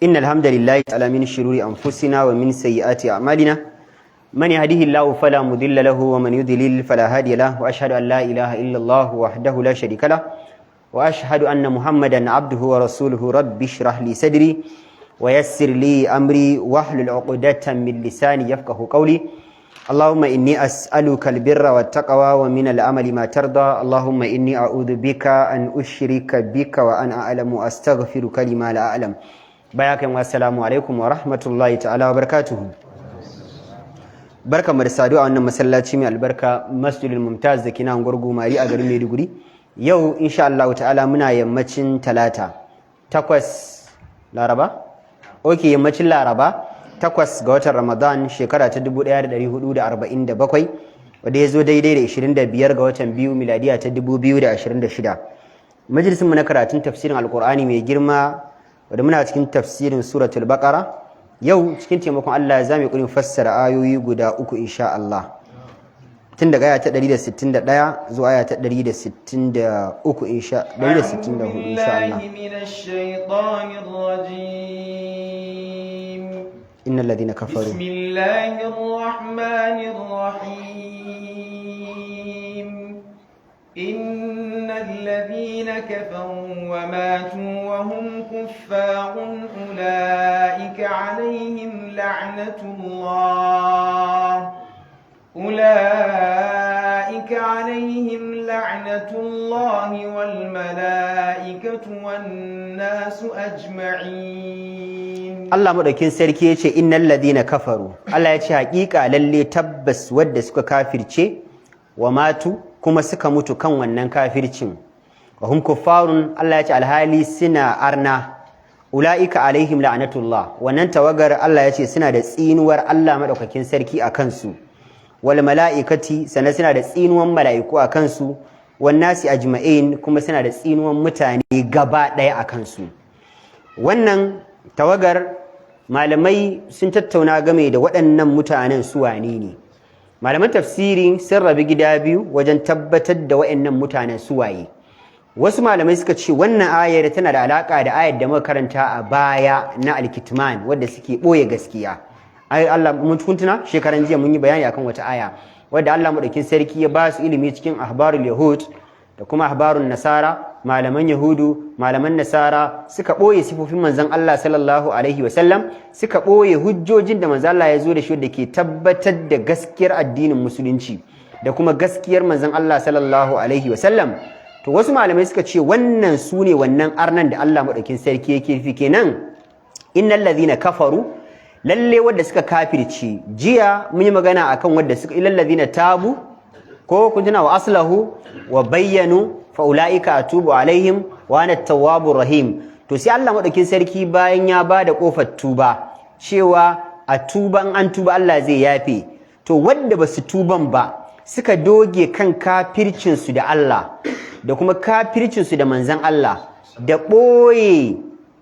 إن الحمد لله تعالى من شرور أنفسنا ومن سيئات أعمالنا من يهده الله فلا مضل له ومن يضلل فلا هادي له وأشهد أن لا إله إلا الله وحده لا شريك له وأشهد أن محمدا عبده ورسوله رب اشرح لي صدري ويسر لي أمري واحلل عقدة من لساني يفقه قولي اللهم إني أسألك البر والتقوى ومن العمل ما ترضى اللهم إني أعوذ بك أن أشرك بك وأنا أعلم وأستغفرك لما لا أعلم bayakan assalamu alaikum wa rahmatullahi ta'ala wa barakatuhu barkamu da saduwa a wannan masallaci mai albarka Masjidul Mumtaz da kina gurgu mari a garin Maiduguri yau insha Allah ta'ala muna yammacin talata 8 Laraba yammacin Laraba 8 ga watan Ramadan shekara ta 1447 wanda ya zo daidai da 25 ga watan 2 miladiya ta 2026 majalisin mu na karatun tafsirin alqur'ani mai girma wadda muna cikin tafsirin suratul baqara yau cikin taimakon Allah za mu yi fassara ayoyi guda uku insha Allah tun daga aya ta 161 zuwa aya ta 163 insha 164 insha Allah innal ladina kafaru bismillahir rahmanir rahim إن الذين كفروا وماتوا وهم كفار أولئك عليهم لعنة الله والملائكة والناس أجمعين الله مدوكين سركي يچه إن الذين كفروا الله يچه حقيقة للي تبس ود سكا كافر چه وماتوا kuma suka mutu kan wannan kafircin wa hum kuffarun Allah ya ce alhali suna arna ulaika alaihim la'natullah wannan tawagar Allah ya ce suna da tsinuwar Allah madaukakin sarki a kansu wal mala'ikati sana suna da tsinuwan mala'iku a kansu wan nasi ajma'in kuma suna da tsinuwan mutane gaba daya a kansu wannan tawagar malamai sun tattauna game da waɗannan mutanen su wane ne malaman tafsiri sun rabi gida biyu wajen tabbatar da waɗannan mutanen suwaye wasu malamai suka ce wannan ayar tana da alaka da ayar da muka karanta a baya na alkitman wadda suke boye gaskiya ai Allah mun tuntuna shekaran jiya mun yi bayani akan wata aya wadda Allah madaukin sarki ya ba su ilimi cikin ahbarul yahud da kuma ahbarun nasara malaman yahudu malaman nasara suka boye sifofin manzon Allah sallallahu alaihi wasallam suka boye hujjojin da manzon Allah ya zo da shi da ke tabbatar da gaskiyar addinin musulunci da kuma gaskiyar manzon Allah sallallahu alaihi wasallam to wasu malamai suka ce wannan sune wannan arnan da Allah madaukin sarki yake fi kenan innal ladhina kafaru lalle wanda suka kafirci jiya mun yi magana akan wanda suka illal ladhina tabu ko kun tuna wa aslahu wa bayyanu fa ulaika atubu alaihim wa ana at-tawwabur rahim to sai Allah madaukin sarki bayan ya bada kofar tuba cewa a tuban an tuba Allah zai yafe to wanda basu tuban ba suka doge kan kafircin su da Allah da kuma kafircin su da manzon Allah da boye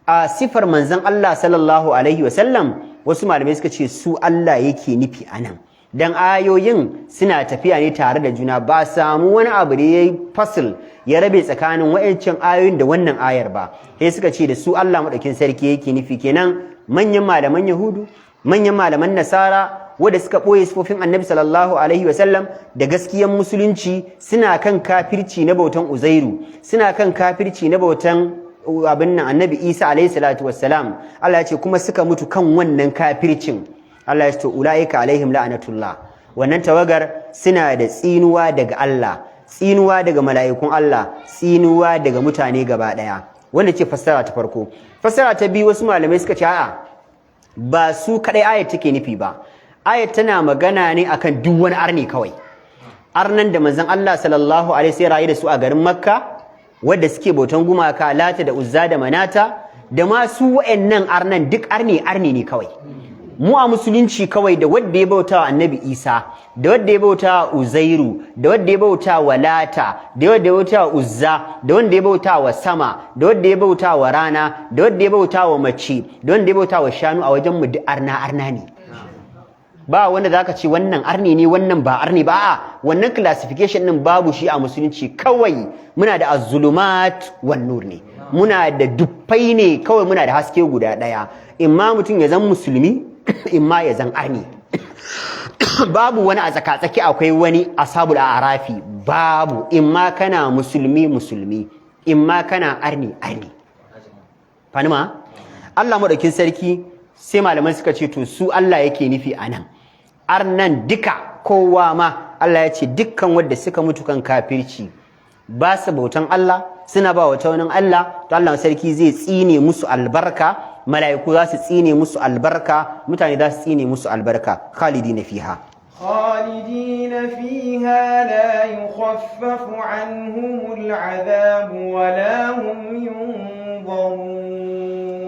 a sifar manzon Allah sallallahu alaihi wasallam wasu malamai suka ce su Allah yake nufi anan dan ayoyin suna tafiya ne tare da juna ba samu wani abu da yayi fasil ya rabe tsakanin wayancin ayoyin da wannan ayar ba sai suka ce da su Allah madaukin sarki yake nufi kenan manyan malaman yahudu manyan malaman nasara wanda suka boye sifofin annabi sallallahu alaihi wasallam da gaskiyar musulunci suna kan kafirci na bautan uzairu suna kan kafirci na bautan abin nan annabi isa alaihi salatu wassalam Allah ya ce kuma suka mutu kan wannan kafircin Allah ya ce ulaika alaihim la'natullah wannan tawagar suna da tsinuwa daga Allah tsinuwa daga mala'ikun Allah tsinuwa daga mutane gaba daya wanda ce fassara ta farko fassara ta biyu wasu malamai suka ce a'a ba su kadai ayat take nufi ba ayat tana magana ne akan duk wani arni kawai arnan da manzon Allah sallallahu alaihi wasallam rayu da su a garin Makka wanda suke bautan gumaka Lata da Uzza da Manata da ma su wayannan arnan duk arni ne kawai mu a musulunci kawai da wanda ya bauta wa annabi Isa da wanda ya bauta wa Uzairu da wanda ya bauta wa Lata da wanda ya bauta wa Uzza da wanda ya bauta wa sama da wanda ya bauta wa rana da wanda ya bauta wa mace da wanda ya bauta wa shanu a wajen mu duk arna ne ba wanda zaka ce wannan arni ne wannan ba arni ba a wannan classification din babu shi a musulunci. Kawai muna da az-zulumat wan nur ne, muna da dufai ne, kawai muna da haske guda daya. Imma mutum ya zan musulmi imma ya zan arni. Babu wani a tsaka-tsaki akwai wani ashabul a'rafi, babu. Imma kana musulmi imma kana arni fanima Allah madaukin sarki sai malamai suka ce to su Allah yake nufi anan arnan duka kowa ma Allah ya ce dukkan wanda suka mutu kan kafirci ba su bautan Allah suna ba wata wani Allah, to Allah sarki zai tsine musu albarka, mala'iku za su tsine musu albarka, mutane za su tsine musu albarka. Khalidina fiha لا يخفف عنهم العذاب ولا هم ينظرون.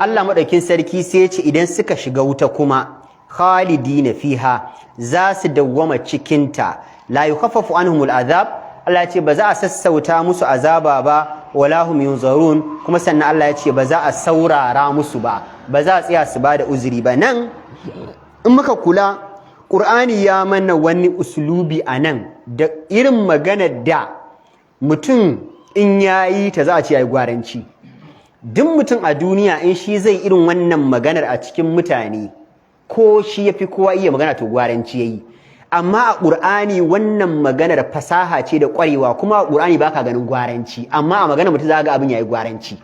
Allah madaukin sarki sai ya ce idan suka shiga wuta kuma khalidina fiha za su dawwama cikin ta, la yukhaffafu anhum al'azab, Allah ya ce ba za a sassauta musu azaba ba, wala hum yunzarun, kuma sannan Allah ya ce ba za a saurara musu ba za a tsaya su ba da uzuri ba. Nan in muka kula Qur'ani ya mana wani uslubi anan da irin magana da mutum in yayi ta za a ce yayi gwaranci. Duk mutum a duniya in shi zai irin wannan maganar a cikin mutane, ko shi yafi kowa iya magana to gwaranci yayi. Amma a Qur'ani wannan maganar fasaha ce da ƙwarewa, kuma a Qur'ani baka ganin gwaranci, amma a maganar mutum za ga abin yayi gwaranci.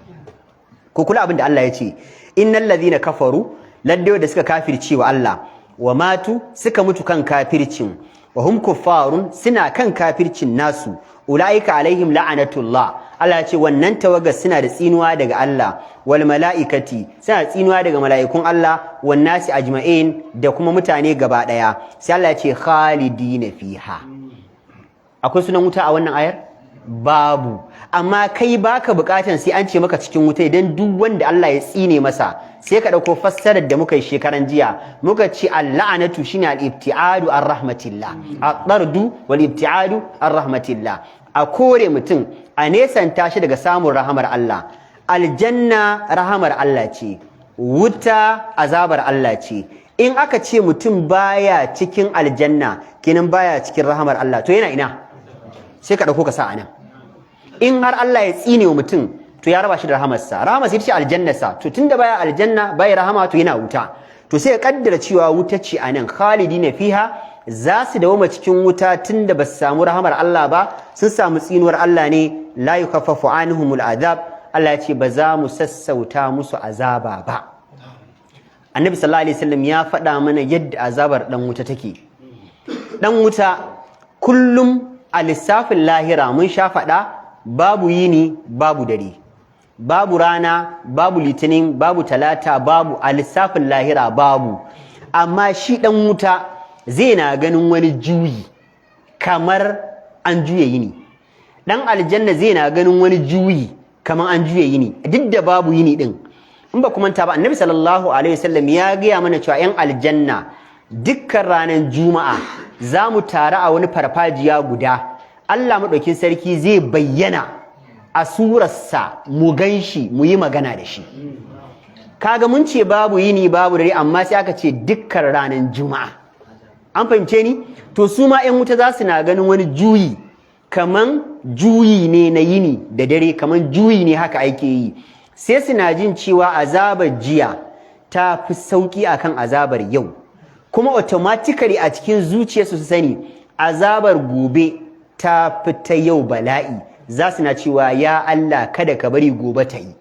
Ko kula abin da Allah ya ce, innal ladhina kafaru, ladda da suka kafirce wa Allah, wa matu suka mutu kan kafircin, wa hum kuffarun suna kan kafircin nasu, ulaika alaihim la'anatullah, Allah ya ce wannan tawagar suna da tsinuwa daga Allah, wal mala'ikati suna da tsinuwa daga mala'ikun Allah, wan nasi ajma'in da kuma mutane gaba daya. Sai Allah ya ce khalidina fiha. Akwai sunan wuta a wannan ayar? Babu. Amma kai baka bukatan sai an ce maka cikin wuta, idan duk wanda Allah ya tsine masa sai ka dauko fassarar da muka yi shekaran jiya, muka ce al-la'natu shine al-ibtiadu ar rahmatillah, at-tardu wal ibtiadu ar rahmatillah, a kore mutum a nesanta shi daga samun rahamar Allah. Aljanna rahamar Allah ce, wuta azabar Allah ce. In aka ce mutum baya cikin aljanna kenan baya cikin rahamar Allah, to yana ina? Sai ka dauko ka sa anan. In har Allah ya tsine wa mutum to ya raba shi da rahamarsa, rahamarsa ita ce aljannarsa, to tunda baya aljanna baya rahama to yana wuta. To sai ka kaddara cewa wuta ce anan, khalidina fiha, za su dawo cikin wuta tunda ba su samu rahamar Allah ba, sun samu tsinuwar Allah ne. La yukaffafu anhumul azab, Allah ya ce ba za mu sassauta musu azaba ba. Annabi sallallahu alaihi wasallam ya faɗa mana yadda azabar dan wuta take. Dan wuta kullum a lissafin lahira mun sha faɗa, babu yini babu dare, babu rana babu litinin babu talata, babu a lissafin lahira babu. Amma shi dan wuta zai na ganin wani juyi kamar an juye yini, dan aljanna zai na ganin wani juyi kamar an juye yini, duk da babu yini din. In ba kuma ta ba, Annabi sallallahu alaihi wasallam ya gaya mana cewa yan aljanna dukkan ranar juma'a za mu tare a wani farfajiya guda, Allah madaukin sarki zai bayyana a surarsa mu ganshi mu yi magana da shi. Kaga mun ce babu yini babu dare, amma sai aka ce dukkan ranar juma'a. An fahimce ni? To su ma ƴan wuta za su na ganin wani juyi kaman juyi ne na yini da dare, kaman juyi ne haka ake yi. Sai suna jin cewa azabar jiya ta fi sauki akan azabar yau, kuma automatically a cikin zuciyarsu su sani azabar gobe ta fi ta yau bala'i. Za su na cewa ya Allah kada ka bari gobe ta yi.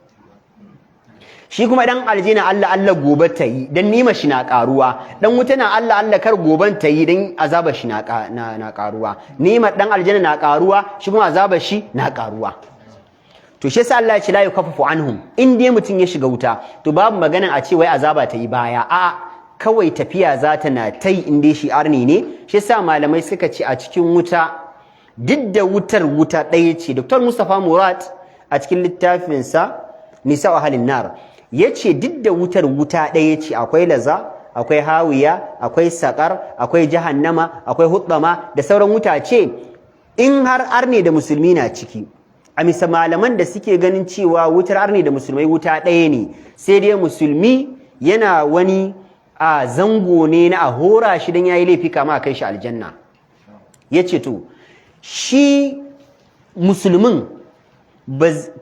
Shi kuma dan aljanna Allah Allah gobe ta yi dan nima shi na karuwa, dan wuta na Allah Allah kar goben ta yi dan azabar shi na karuwa. Nima dan aljanna na karuwa, shi kuma azabar shi na karuwa. To shi yasa Allah ya ce la yukaffafu anhum, in dai mutun ya shiga wuta to babu maganan a ce wai azaba ta yi baya, a kawai tafiya za ta na tai in dai shi arni ne. Shi yasa malamai suka ce a cikin wuta, duk da wutar wuta ɗaya ce. Dr. Mustapha Murad a cikin littafinsa Nisa wa halin nar yace duk da wutar wuta ɗaya ce, akwai laza, akwai hawiya, akwai sakar, akwai jahannama, akwai huttama da sauran wutace. In har arne da musulmi na ciki, a misa malaman da suke ganin cewa wutar arne da musulmai wuta ɗaya ne, sai dai musulmi yana wani a zango ne na a hora shi dan yayi laifi kama a kai shi aljanna. Yace to shi musulmin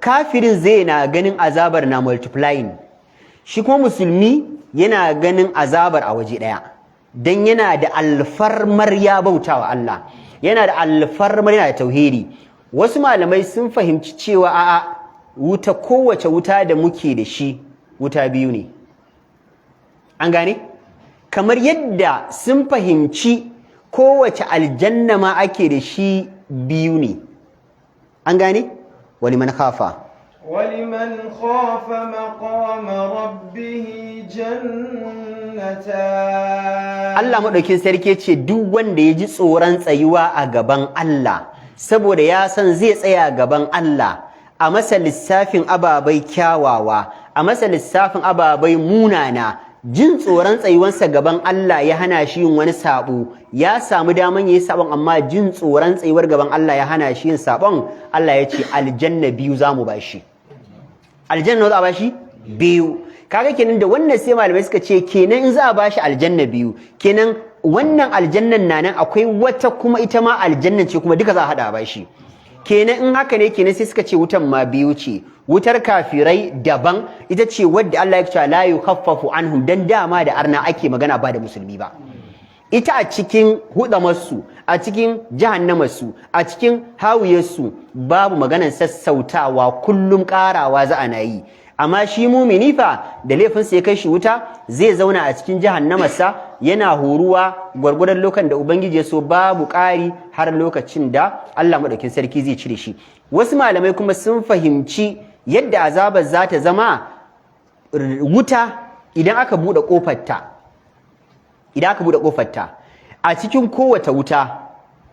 kafirin zai na ganin azabar na multiplying, shi kuma musulmi yana ganin azabar a waje daya dan yana da alfarmar ya bautawa Allah, yana da alfarmar yana da tauhidi. Wasu malamai sun fahimci cewa a'a wuta, kowace wuta da muke da shi wuta biyu ne. An gane? Kamar yadda sun fahimci kowace aljanna ma ake da shi biyu ne. An gane? Waliman khafa maqama rabbih jannatan. Allah madaukin sarki ce duk wanda ya ji tsoron tsayuwa a gaban Allah saboda ya san zai tsaya gaban Allah, a masa lissafin ababai kyawawa, a masa lissafin ababai munana, jin tsoron tsayuwansa gaban Allah ya hana shi yin wani sabo, ya samu daman yayi sabon amma jin tsoron tsayuwar gaban Allah ya hana shi yin sabon, Allah ya ce aljanna biyu zamu bashi. Aljanna za a bashi biyu. Kaga kenan da wannan sai malamai suka ce kenan in za a bashi aljanna biyu, kenan wannan aljannan nan akwai wata kuma ita ma aljannan ce kuma duka za a hada bashi. Kenan in haka ne kenan sai suka ce wutan ma biyu ce. Wutar kafirai daban, ita ce wadda Allah ya ce la yukhaffafu anhum, dan dama da arna ake magana ba da musulmi ba. Ita a cikin hudamarsu, a cikin jahannamarsu, a cikin hawiyarsu babu maganar sassautawa, kullum karawa za a na yi. Amma shi mumini fa da laifinsa ya kai shi wuta zai zauna a cikin jahannamarsa yana horuwa gwargwadon lokacin da Ubangiji ya so, babu ƙari har lokacin da Allah madaukin sarki zai cire shi. Wasu malamai kuma sun fahimci yadda azabar za ta zama wuta idan aka buɗe ƙofarta, a cikin kowace wuta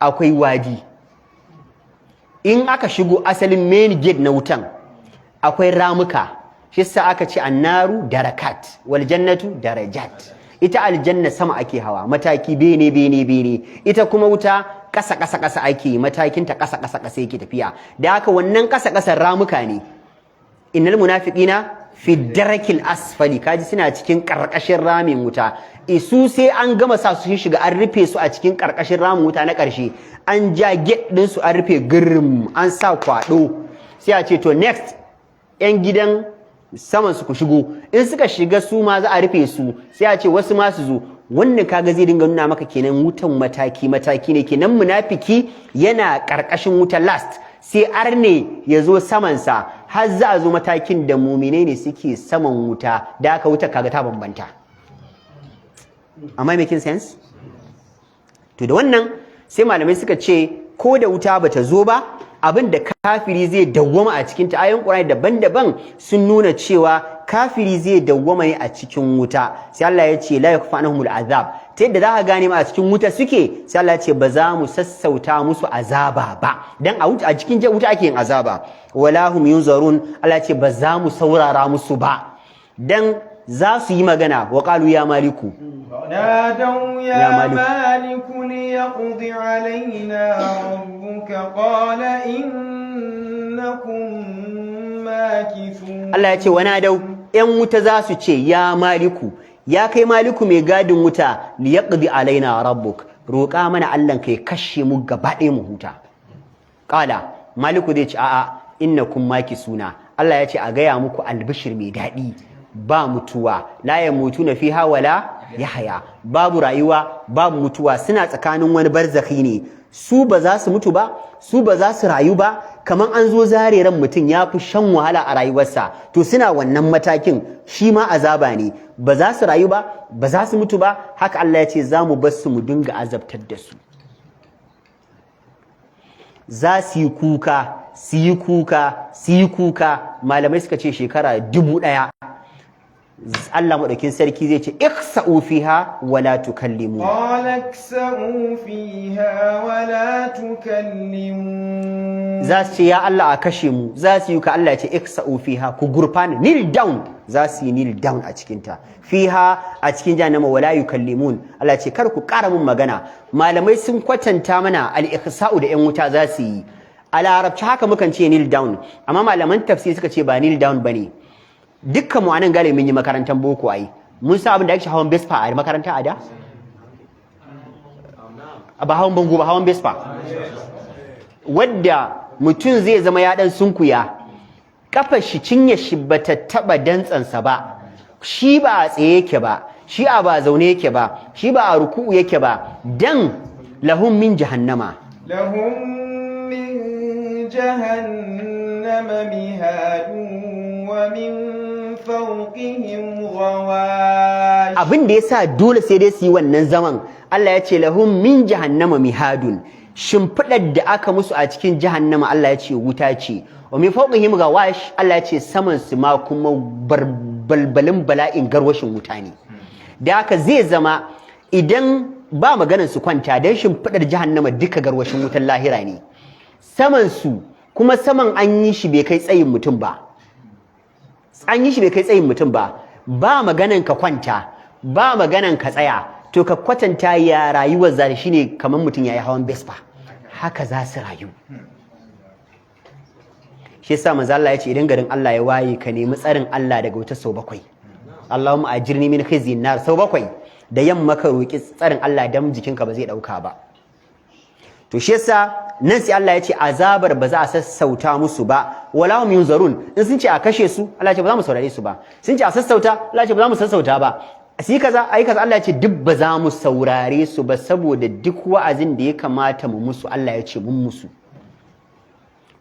akwai wadi. In aka shigo asalin main gate na wutan akwai ramuka, shi sa aka ce annaru darakat wal jannatu darajat. Ita aljanna sama ake hawa, mataki bene, ita kuma wuta ƙasa ake, matakinta ƙasa yake tafiya. Da haka wannan ƙasa ramuka ne. Innal munafiqina fi darakil asfali, kaji suna cikin karkashin ramin wuta. Isu sai an gama sa su shiga an rufe su a cikin karkashin ramin wuta na karshe, an ja gate din su an rufe girim, an sa kwado, sai a ce to next yan gidan saman su ku shigo. In suka shiga su ma za a rufe su, sai a ce wasu ma su zo. Wannan kaga zai dinga nuna maka kenan wutan mataki ne, kenan munafiki yana karkashin wuta last, sai arne ya zo samansa, har za a zo matakin da muminai ne suke saman wuta, da aka wuta kaga ta bambanta. Am I making sense? To da wannan sai malamai suka ce ko da wuta bata zo ba, abin da kafiri zai dawwama a cikin ta, ayoyin Qur'ani daban-daban sun nuna cewa kafiri zai dawwama ne a cikin wuta. Sai Allah ya ce la yakfa anhumul azab, ta yadda za ka gane ma a cikin wuta suke, sai Allah ya ce ba za mu sassauta musu azaba ba, dan a cikin wuta ake yin azaba. Wala hum yunzarun, Allah ya ce ba za mu saurara musu ba, dan za su yi magana. Wa qalu ya maliku نادوا يا مالك ليقض علينا ربك قال إنكم ماكثون. Allah ya ce wa nadau, ‘yan wuta za su ce ya maliku, ya kai maliku mai gadin wuta, liyaqdi alaina rabbuk, roƙa mana Allah ka ya kashe mu gaba ɗaya mu huta. Ƙala maliku zai ce a'a innakum makisuna, Allah ya ce a gaya muku albishir mai daɗi, ba mutuwa, la yamutuna fiha wala yahya, babu rayuwa babu mutuwa, suna tsakanin wani barzakhi ne. Su ba za su mutu ba, su ba za su rayu ba, kaman an zo zare ran mutum ya fi shan wahala a rayuwarsa, to suna wannan matakin, shi ma azaba ne. Ba za su rayu ba, ba za su mutu ba, haka Allah ya ce za mu bar su mu dinga azabtar da su. Za su yi kuka, su yi kuka, malamai suka ce shekara 1000. Allah madaukin sarki zai ce iksa'u fiha wala tukallimu, qala iksa'u fiha wala tukallimu. Za su ce ya Allah a kashe mu, za su yi ka Allah ya ce iksa'u fiha, ku gurfana, kneel down, za su yi kneel down a cikin ta, fiha a cikin jahannama, wala yukallimun, Allah ya ce kar ku ƙara mun magana. Malamai sun kwatanta mana al-iksa'u da 'yan wuta za su yi. A larabci haka mukan ce kneel down, amma malaman tafsir suka ce ba kneel down bane. Dukkan mu anan galibi mun yi makarantar boko ai, mun san abin da ake hawan Vespa a makaranta a da ba hawan bango ba, hawan Vespa wadda mutum zai zama ya dan sunkuya, kafar shi cinye shi bata taba dantsansa ba, shi ba a tsaye yake ba, shi a ba zaune yake ba, shi ba a ruku'u yake ba, dan lahum min jahannama mihadun wa min fawqihim ghawash. Abin da yasa dole sai dai su yi wannan zaman, Allah ya ce lahum min jahannama mihadun, shimfidar da aka musu a cikin jahannama Allah ya ce wuta ce, wa min fawqihim ghawash, Allah ya ce saman su ma kuma balbalin bala'in garwashin wuta ne. Da haka zai zama idan ba maganar su kwanta dan shimfidar jahannama duka garwashin wutan lahira ne, saman su kuma saman an yi shi bai kai tsayin mutum ba, an yi shi bai kai tsayin mutum ba, ba maganan ka kwanta, ba maganan ka tsaya, to ka kwatanta ya rayuwar zai shine kamar mutum yayi hawan Vespa, haka za su rayu. Shi yasa manzo Allah ya ce idan garin Allah ya waye ka nemi tsarin Allah daga wuta sau 7. Allahumma ajirni min khizyin nar sau 7, da yamma ka roki tsarin Allah dan jikinka ba zai dauka ba. To shi yasa nan sai Allah ya ce azabar ba za a sassauta musu ba, wala hum yunzarun. In sun ce a kashe su, Allah ya ce ba za mu saurare su ba. Sun ce a sassauta, Allah ya ce ba za mu sassauta ba. Sai kaza ayi kaza, Allah ya ce duk ba za mu saurare su ba, saboda duk wa'azin da ya kamata mu musu Allah ya ce mun musu.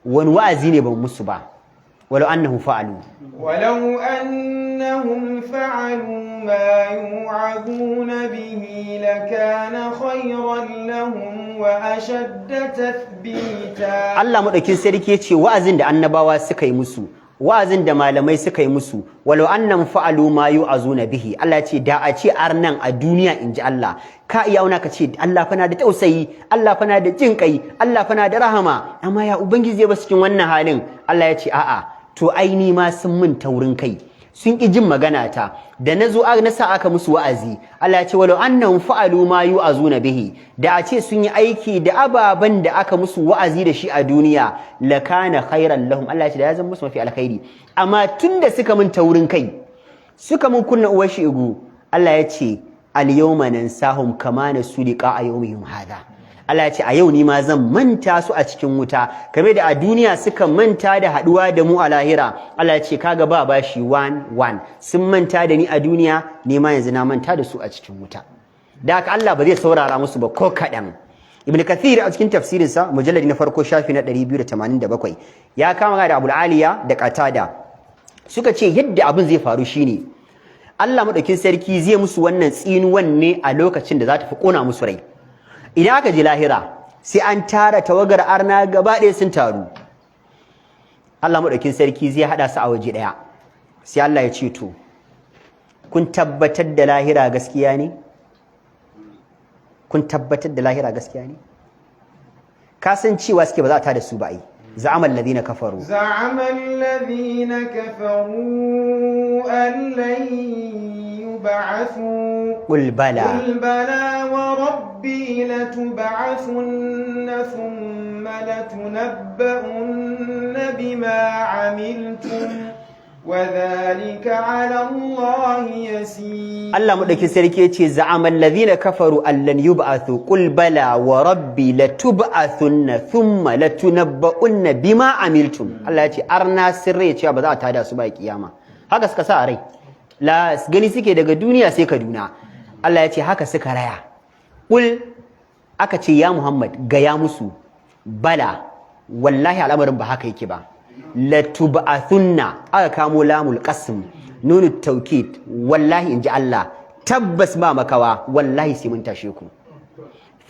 Wani wa'azi ne ba mu musu ba. ولو أنهم فعلوا ما يوعظون به لكان خيرا لهم وأشد تثبيتا. الله مدكين سركي يتي وأزن دا annabawa suka yi musu, wa'azin da malamai suka yi musu, walau annam fa'alu ma yu'azuna bihi, Allah ya ce da a ce arnan a duniya inji Allah, ka iya auna ka ce Allah fa na da tausayi, Allah fa na da jin kai, Allah fa na da rahama, amma ya ubangiji ya ba cikin wannan halin. Allah ya ce a'a, to aini ma sun mun taurin kai, sun ki jin magana ta, da nazo na sa aka musu wa'azi. Allah ya ce walau annahum fa'alu ma yu'azuna bihi, da a ce sun yi aiki da ababan da aka musu wa'azi da shi a duniya, lakana khairan lahum, Allah ya ce da ya zama musu mafi alkhairi. Amma tunda suka mun taurin kai, suka mun kunna uwar shigu, Allah ya ce al yawma nansahum kama nasu liqa yawmihim hadha. Allah ya ce a yau ni ma zan manta su a cikin wuta, kamar da a duniya suka manta da haduwa da mu a lahira. Allah ya ce kaga ba bashi 1-1, sun manta da ni a duniya, ni ma yanzu na manta da su a cikin wuta. Da haka Allah ba zai saurara musu ba ko kadan. Ibn Kathir a cikin tafsirin sa mujalladi na farko shafi na 287 ya kama da Abul Aliya da Qatada, suka ce yadda abin zai faru shine Allah madaukin sarki zai musu wannan tsinuwan ne a lokacin da za ta fi kona musu rai. Idan aka ji lahira sai an tara tawagar arna gaba ɗaya sun taru, Allah maɗaukin sarki zai haɗa su a waje ɗaya, sai Allah ya ce to kun tabbatar da lahira gaskiya ne? Kun tabbatar da lahira gaskiya ne? Ka san cewa suke ba za a tada su ba ai. زعم الذين كفروا أن لن يبعثوا قل بلى وربي لتبعثن ثم لتنبؤن بما عملتم وذلك على الله يسير. الله مدكي سركي يتي زعم الذين كفروا أن لن يبعثوا قل بلى وربي لتبعثن ثم لتنبؤن بما عملتم. الله يتي أرنا سري يتي ba za a tada su ba kiyama. Haka suka sa rai, la gani suke daga duniya sai Kaduna. Allah ya ce haka suka raya. Kul aka ce ya Muhammad ga ya musu bala, wallahi al'amarin ba haka yake ba. Latub'athunna, aka kamo lamul qasm, nunu tawkid, wallahi inji Allah tabbas ba makawa, wallahi sai mun tashe ku.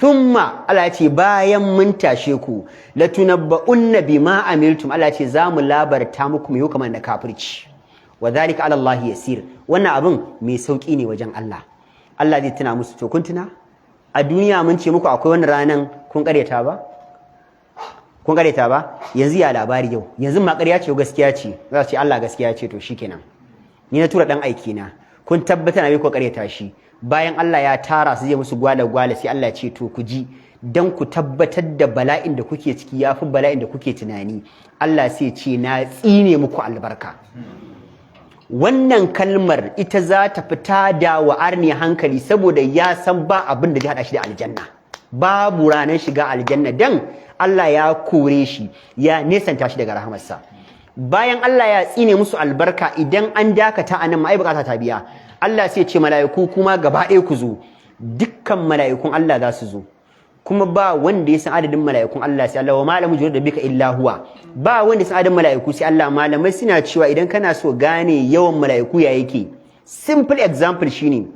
Thumma Allah ya ce bayan mun tashe ku, latunabba'unna bima amiltum, Allah ya ce za mu labarta muku mai hukuman da kafirci. Wa dhalika ala Allah yasir, wannan abin mai sauki ne wajen Allah. Allah zai tuna musu, to kun tuna a duniya mun ce muku akwai wannan ranan kun kareta ba? Kun kareta ba? Yanzu ya labari yau, yanzu ma ƙarya ce gaskiya ce, za su ce Allah gaskiya ce, to shikenan ni na tura dan aiki na, kun tabbata na bai ko kareta shi. Bayan Allah ya tara su je musu gwale sai Allah ya ce to ku ji, dan ku tabbatar da bala'in da kuke ciki yafi bala'in da kuke tunani, Allah sai ce na tsine muku albarka. wannan kalmar ita za ta fita da wa arni hankali saboda ya san ba abin da zai hada shi da aljanna, babu ranar shiga aljanna dan Allah ya kore shi ya nesanta shi daga rahamarsa. Bayan Allah ya tsine musu albarka idan an dakata anan ma ai bukata ta biya, Allah sai ce mala'iku kuma gaba ɗaya ku zo, dukkan mala'ikun Allah za su zo, kuma ba wanda ya san adadin mala'ikun Allah sai Allah, wa malamu jurda bika illa huwa, ba wanda ya san adadin mala'iku sai Allah. Malamai suna cewa idan kana so gane yawan mala'iku ya yake, simple example shine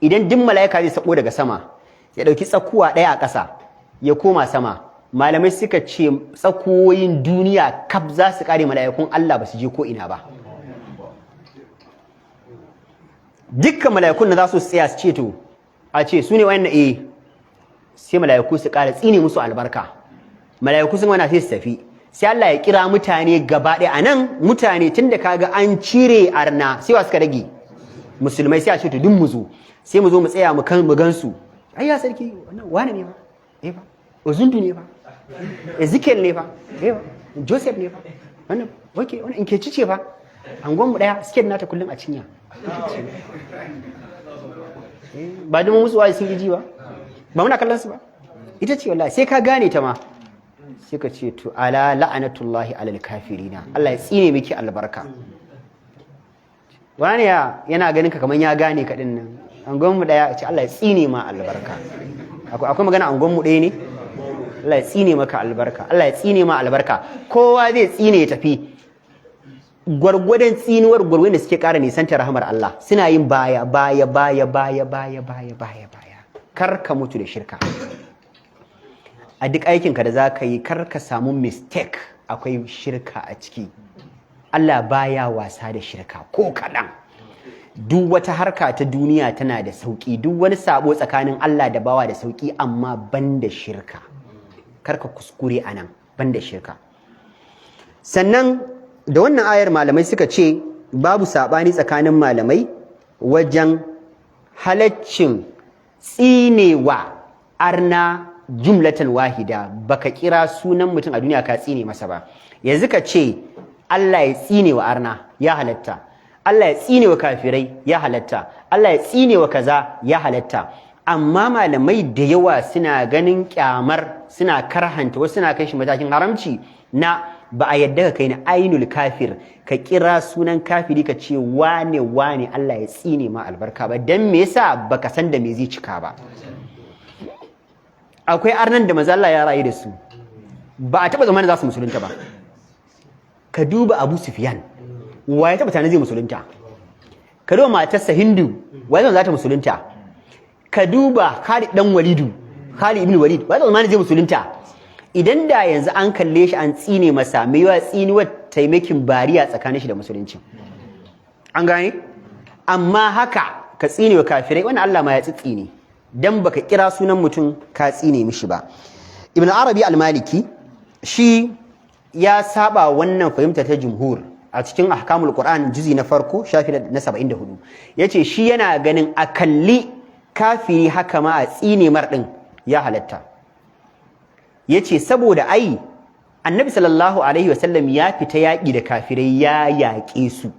idan duk mala'ika zai sako daga sama ya dauki tsakuwa ɗaya a ƙasa ya koma sama, malamai suka ce tsakuwoyin duniya kaf za su kare mala'ikun Allah ba su je ko ina ba. Dukkan mala'ikun da za su tsaya su ce to a ce su ne wayannan sai mala'iku su ƙara tsine musu albarka, mala'iku sun wana sai su tafi, sai Allah ya kira mutane gaba ɗaya. Anan mutane tunda kaga an cire arna sai wa suka rage musulmai, sai a ce to duk mu zo, sai mu zo mu tsaya mu gansu, ai ya sarki wannan wani ne ba ba Ozundu ne ba Ezekiel ne ba ba Joseph ne ba wannan okay wannan in ke cice ba angon mu daya suke nata kullum a cinya ba da mu musu wai sun ji ba muna kallon su ba, ita ce wallahi sai ka gane ta ma sai ka ce to ala la'anatullahi alal kafirina, Allah ya tsine miki albarka. Wani yana ganin ka kaman ya gane ka din nan, angon mu daya ce Allah ya tsine ma albarka. Akwai magana angon mu daya ne, Allah ya tsine maka albarka, Allah ya tsine ma albarka. Kowa zai tsine ya tafi, gwargwadon tsinuwar gwargwadon da suke ƙara nisanta rahamar Allah, suna yin baya kar ka mutu da shirka. A duk aikinka da za ka yi kar ka samu mistake akwai shirka a ciki. Allah baya wasa da shirka ko kaɗan. Duk wata harka ta duniya tana da sauƙi, duk wani sabo tsakanin Allah da bawa da sauƙi, amma ban da shirka. Kar ka kuskure a nan, ban da shirka. Sannan da wannan ayar malamai suka ce babu saɓani tsakanin malamai wajen halaccin tsinewa arna jumlatan wahida, baka kira sunan mutum a duniya ka tsine masa ba. Yanzu ka ce Allah ya tsine wa arna ya halatta, Allah ya tsine wa kafirai ya halatta, Allah ya tsine wa kaza ya halatta. Amma malamai da yawa suna ganin kyamar, suna karhanta, wasu suna kai shi matakin haramci na ba a yadda ka kai na ainul kafir, ka kira sunan kafiri ka ce wane Allah ya tsine ma albarka ba. Dan me yasa baka san da me zai cika ba? Akwai arnan da manzo Allah ya rayu da su, ba a taba zamanin za su musulunta ba. Ka duba Abu Sufyan, wa ya taba tana zai musulunta? Ka duba matarsa Hindu, wa ya za ta musulunta? Ka duba Khalid dan Walidu, Khalid ibn Walid, wa ya zamanin zai musulunta? Idan da yanzu an kalle shi an tsine masa, mai yawa tsinuwar taimakin bariya tsakanin shi da musulunci. An gane? Amma haka ka tsine wa kafirai, wannan Allah ma ya tsitsine, dan baka kira sunan mutum ka tsine mishi ba. Ibn Arabi al-Maliki shi ya saba wannan fahimta ta jumhur a cikin ahkamul Qur'an juzi na farko shafi na 74. Yace shi yana ganin a kalli kafiri haka ma a tsine mar din ya halatta. Yace saboda ai Annabi sallallahu alaihi wasallam ya fita yaki da kafirai, ya yaƙe su,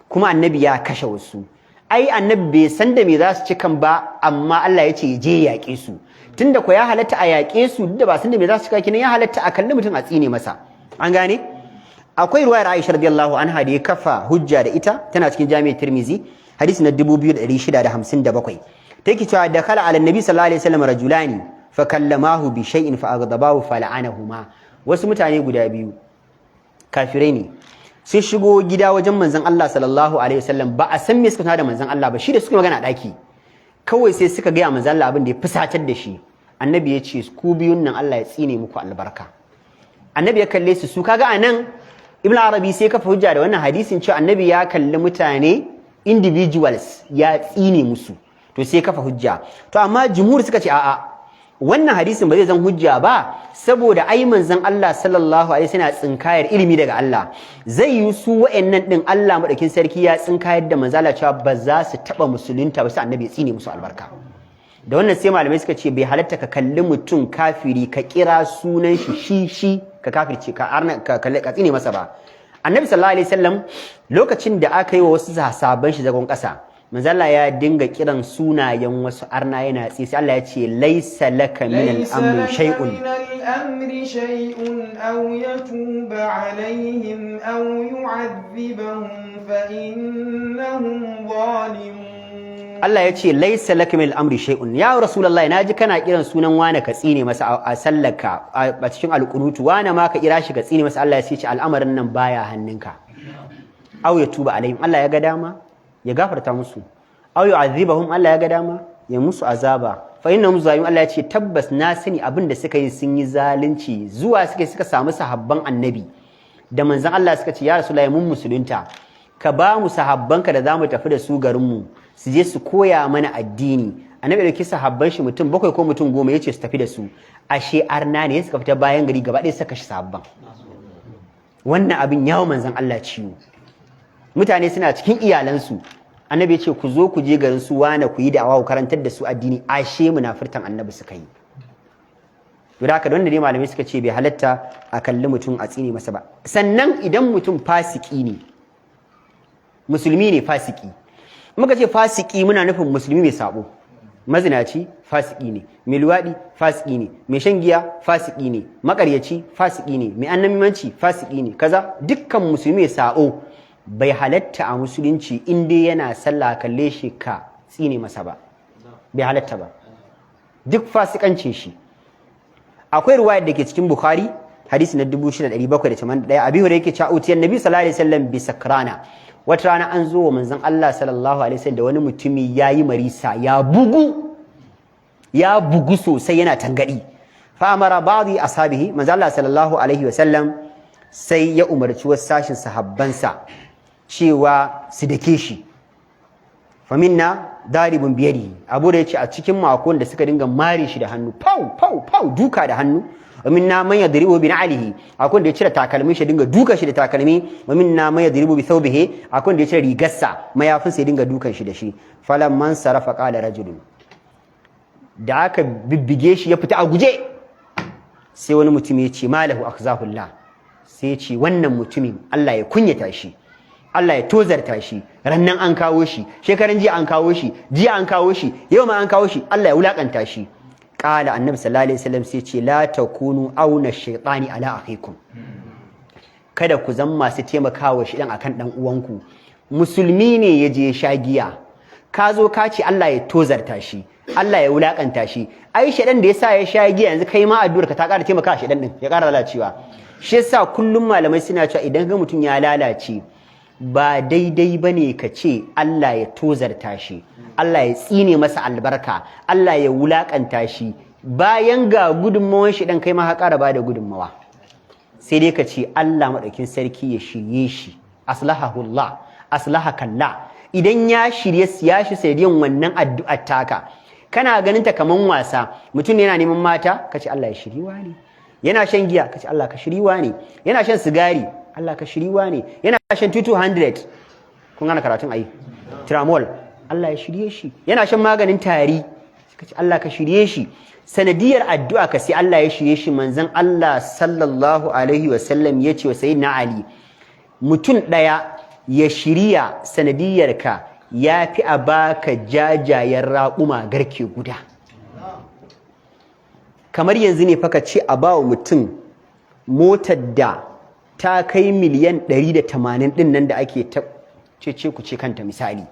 kuma Annabi ya kashe wasu. Ai Annabi bai san da me za su ci kan ba, amma Allah yace je yaƙe su. Tunda ko ya halatta a yaƙe su, duk da ba san da me za su ci kan, ya halatta a kalli mutum a tsine masa. An gane? Akwai ruwayar Aisha radiyallahu anha da ya kafa hujja da ita, tana cikin Jami'at Tirmizi, hadisi na 2657. Take cewa da kala ala Nabi sallallahu alaihi wasallam rajulani fa kallamahu bi shay'in fa aghdabahu fa la'anahuma. Wasu mutane guda biyu kafirai ne, sun shigo gida wajen manzon Allah sallallahu alaihi wasallam, ba a san me suka tada manzon Allah ba, shi da suka magana daki. Kawai sai suka ga manzon Allah abin da ya fusatar da shi. Annabi ya ce ku biyun nan Allah ya tsine muku albarka. Annabi ya kalle su kaga anan Ibn Arabi sai kafa hujja da wannan hadisin cewa Annabi ya kalli mutane individuals ya tsine musu, to sai kafa hujja. To amma jumhur suka ce a'a, wannan hadisin ba zai zan hujja ba, saboda ai manzon Allah sallallahu alaihi wasallam tsinkayar ilimi daga Allah. Zai yi su wa'annan din Allah madaukin sarki ya tsinkayar da manzon Allah cewa ba za su taba musulunta ba sai Annabi ya tsine musu albarka. Da wannan sai malamai suka ce bai halatta ka kalli mutum kafiri ka kira sunan shi ka kafirce ka tsine masa ba. annabi sallallahu alaihi wasallam lokacin da aka yi wa wasu sahabban shi zagon kasa manzo Allah ya dinga kiran sunayen wasu arna yana tsi sai Allah ya ce laisa laka min al-amri shay'un aw yatuba alaihim aw yu'adhibahum fa innahum zalimun Allah ya ce laisa laka min al-amri shay'un ya rasulullahi naji kana kiran sunan wani ka tsine masa a sallaka a cikin alqunutu wani ma ka kira shi ka tsine masa Allah ya ce al'amarin nan baya hannunka aw yatuba alaihim Allah ya ga dama ya gafarta musu aw yu'adhibahum Allah ya ga dama ya musu azaba fa innahum zalimun Allah ya ce tabbas na sani abin da suka yi sun yi zalunci zuwa suka samu sahabban annabi da manzon Allah suka ce ya rasulullahi mun musulunta ka ba mu sahabbanka da zamu tafi da su garin mu su je su koya mana addini annabi da kisa sahabban shi mutum 7 ko mutum 10 yace su tafi da su ashe arna ne suka fita bayan gari gaba ɗaya suka shi sahabban wannan abin yawo manzon Allah ciwo mutane suna cikin iyalansu annabi ya ce ku zo ku je garin su wane ku yi da'awa ku karantar da su addini ashe munafirtan annabi suka yi to da haka don da dai malamai suka ce bai halatta a kalli mutum a tsine masa ba sannan idan mutum fasiki ne musulmi ne fasiki muka ce fasiki muna nufin musulmi mai sabo mazinaci fasiki ne mai luwaɗi fasiki ne mai shan giya fasiki ne makaryaci fasiki ne mai annamimanci fasiki ne kaza dukkan musulmi mai sabo bai halatta a musulunci in dai yana sallah kalle shi ka tsine masa ba bai halatta ba duk fasikancin shi akwai ruwayar da ke cikin bukhari hadisi na 6781 abi hurairah yake cewa utiyan nabi sallallahu alaihi wasallam bi sakrana wata rana an zo wa manzon Allah sallallahu alaihi wasallam da wani mutumi yayi marisa ya bugu sosai yana tangadi fa amara ba'dhi ashabihi manzon Allah sallallahu alaihi wasallam sai ya umarci wasu sashin sahabbansa cewa su dake shi faminna daribun biyadi abu da yace a cikin makon da suka dinga mare shi da hannu pau duka da hannu minna man yadribu bi na'alihi akwai da ya cire takalmin shi dinga duka shi da takalmi minna man yadribu bi thawbihi akwai da ya cire rigarsa mayafin sai dinga dukan shi da shi falamman sarafa qala rajulun da aka bibbige shi ya fita a guje sai wani mutum ya ce malahu akhzahullah sai ya ce wannan mutumin Allah ya kunyata shi Allah ya tozarta shi rannan an kawo shi shekaran jiya an kawo shi jiya an kawo shi yau ma an kawo shi Allah ya wulakanta shi qala annabi sallallahu alaihi wasallam sai ce la takunu auna shaytani ala akhikum kada ku zama masu taimakawa shi dan akan dan uwanku musulmi ne yaje ya sha giya ka zo ka ce Allah ya tozarta shi Allah ya wulakanta shi ai shedan da yasa ya sha giya yanzu kai ma addu'ar ka ta ƙara taimaka shedan din ya ƙara lalacewa shi yasa kullum malamai suna cewa idan ga mutum ya lalace ba daidai bane ka ce Allah ya tozarta shi Allah ya tsine masa albarka Allah ya wulakanta shi bayan ga gudunmawar shi dan kai ma ka ƙara bada gudunmawa sai dai ka ce Allah madaukin sarki ya shirye shi aslahahullah aslahakallah idan ya shirye shi sai yin wannan addu'ar taka kana ganin ta kaman wasa mutum yana neman mata kace Allah ya shiriwa ne yana shan giya kace Allah ka shiriwa ne yana shan sigari Allah ka shiriwa ne yana shan 200 kun gane karatun ayi tramol Allah ya shirye shi yana shan maganin tari kace Allah ka shirye shi sanadiyar addu'a ka sai Allah ya shirye shi manzon Allah sallallahu alaihi wasallam yace wa sayyidina Ali mutum daya ya shirya sanadiyar ka yafi a baka jajayen raƙuma garke guda kamar yanzu ne fa ka ce a bawa mutum motar da ta kai miliyan 180 din nan da ake ta cece ku ce kanta misali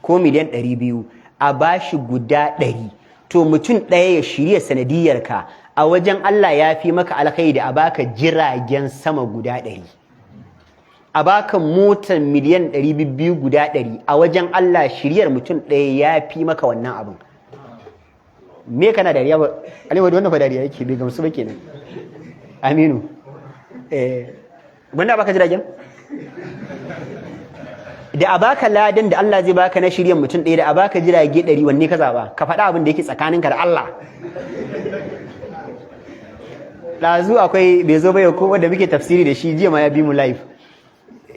ko miliyan 200 a bashi guda 100 to mutum ɗaya ya shirya sanadiyar ka a wajen Allah ya fi maka alkhairi da a baka jiragen sama guda 100 a baka motar miliyan 200 guda 100 a wajen Allah shiryar mutum ɗaya ya fi maka wannan abin me kana dariya ba alewa da wannan fa dariya yake bai gamsu ba kenan aminu wanda baka jiragen da a baka ladan da Allah zai baka na shiryan mutum ɗaya da a baka jirage 100 wanne ka zaba ka faɗa abin da yake tsakaninka da Allah ɗazu akwai bai zo bai ko wanda muke tafsiri da shi jiya ma ya bi mu live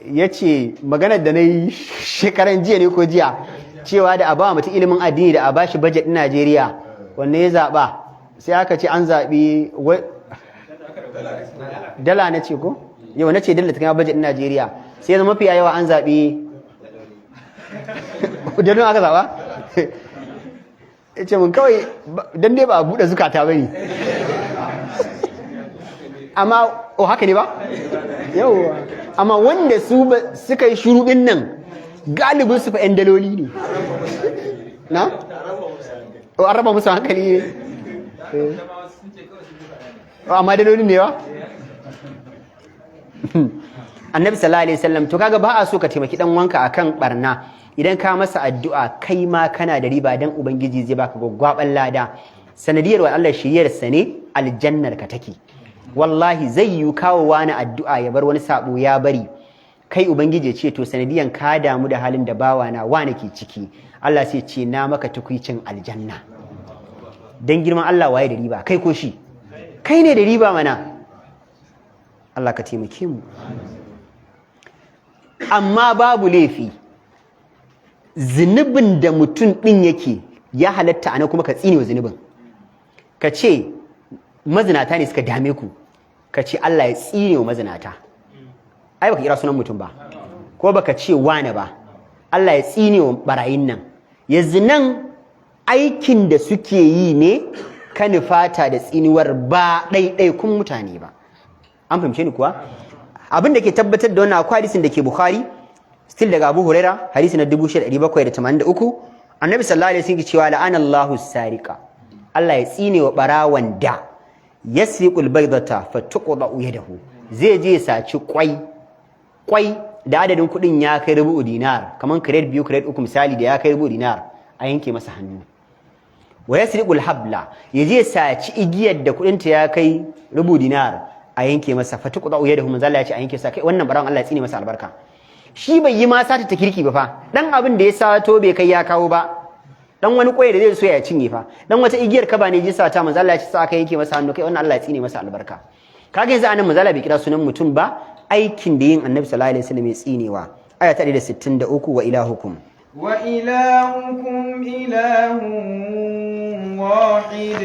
yace maganar da nayi shekaran jiya ne ko jiya cewa da a ba mutum ilimin addini da a bashi budget din Najeriya wanne ya zaba sai aka ce an zabi dala na ce ko yau nace dalla ta kai budget din Najeriya sai zama mafi yawa an zabi dalilin aka zaba yace mun kawai dan dai ba a bude zukata bane amma haka ne ba yawa amma wanda su suka yi shuru din nan galibin su fa yan daloli ne na an raba musu hankali ne amma dalolin ne ba annabi sallallahu alaihi wasallam to kaga ba a so ka taimaki dan wanka akan barna idan ka masa addu'a kai ma kana da riba dan ubangiji zai baka gwaggwaban lada sanadiyar wa Allah shiriyar sa ne aljannar ka take wallahi zai yi kawo wani addu'a ya bar wani sabo ya bari kai ubangiji ya ce to sanadiyan ka damu da halin da bawa na wani ke ciki Allah sai ce na maka tukuicin aljanna dan girman Allah waye da riba kai ko shi kai ne da riba mana Allah ka taimake mu amma babu laifi zunubin da mutum din yake ya halatta ana kuma ka tsine wa zunubin ka ce mazinata ne suka dame ku ka ce Allah ya tsine wa mazinata ai baka kira sunan mutum ba ko baka ce wane ba Allah ya tsine wa barayin nan yanzu nan aikin da suke yi ne ka nufata da tsiniwar ba ɗaiɗaikun mutane ba an fahimce ni kuwa abin da ke tabbatar da wannan akwai hadisin da ke Bukhari still daga Abu Huraira hadisi na 6783 annabi sallallahu alaihi wasallam cewa la'anallahu sariqa Allah ya tsine wa barawan da yasriqul baydata fatuqda yadahu zai je ya saci kwai da adadin kudin ya kai rubu dinar kaman crate 2 crate 3 misali da ya kai rubu dinar a yanke masa hannu wa yasriqul habla yaje ya saci igiyar da kudin ta ya kai rubu dinar a yanke masa fatuqda yadahu manzo Allah ya ce a yanke sa kai wannan barawan Allah ya tsine masa albarka shi bai yi ma sata ta kirki ba fa dan abin da ya sato bai kai ya kawo ba dan wani koyi da zai so ya cinye fa dan wata igiyar kaba ne ji sata manzo Allah ya ce sa aka yanke masa hannu kai wannan Allah ya tsine masa albarka kage yanzu anan manzo Allah bai kira sunan mutum ba aikin da yin annabi sallallahu alaihi wasallam ya tsinewa aya ta 163 wa ilahukum ilahun wahid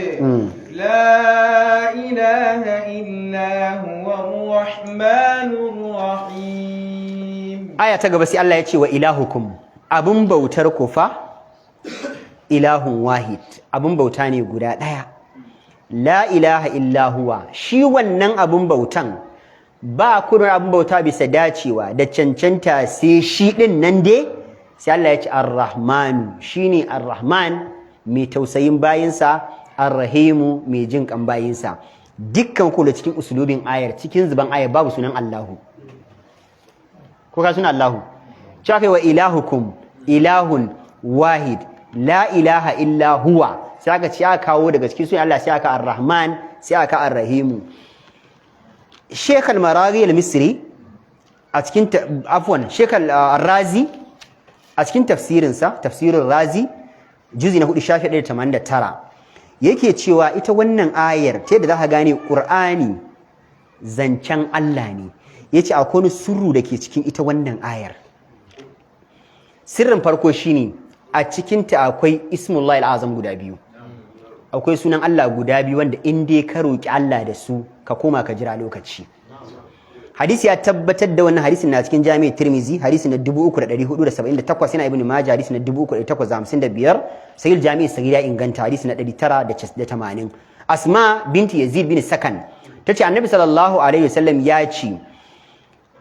la ilaha illa huwa ar-rahmanur rahim aya ta gaba sai Allah ya ce wa ilahukum abun bautar ku fa ilahun wahid abun bauta ne guda daya la ilaha illa huwa shi wannan abun bautan ba kurin abun bauta bisa dacewa da cancanta sai shi din nan dai sai Allah ya ce ar-rahmanu shine ar-rahman mai tausayin bayinsa ar-rahimu mai jin kan bayinsa dukkan ku da cikin usulubin ayar cikin zuban ayar babu sunan Allahu ko ka sunan Allahu cewa kai wa ilahukum ilahun wahid la ilaha illa huwa sai aka ci aka kawo daga cikin sunan Allah sai aka ar-rahman sai aka ar-rahimu Sheikh al-Maraghi al-Misri a cikin Sheikh al-Razi a cikin tafsirinsa tafsirin Razi juzi na 4 shafi 189 yake cewa ita wannan ayar ta yadda zaka gane Qur'ani zancen Allah ne yace akwai wani sirru dake cikin ita wannan ayar sirrin farko shine a cikin ta akwai ismullahi al-azam guda biyu akwai sunan Allah guda biyu wanda in dai ka roki Allah da su ka koma ka jira lokaci hadisi ya tabbatar da wannan hadisin na cikin Jami' Tirmizi hadisi na 3478 yana Ibn Majah hadisi na 3855 Sahih Jami' Saghira inganta hadisi na 980 Asma binti Yazid bin Sakan tace Annabi sallallahu alaihi wasallam ya ce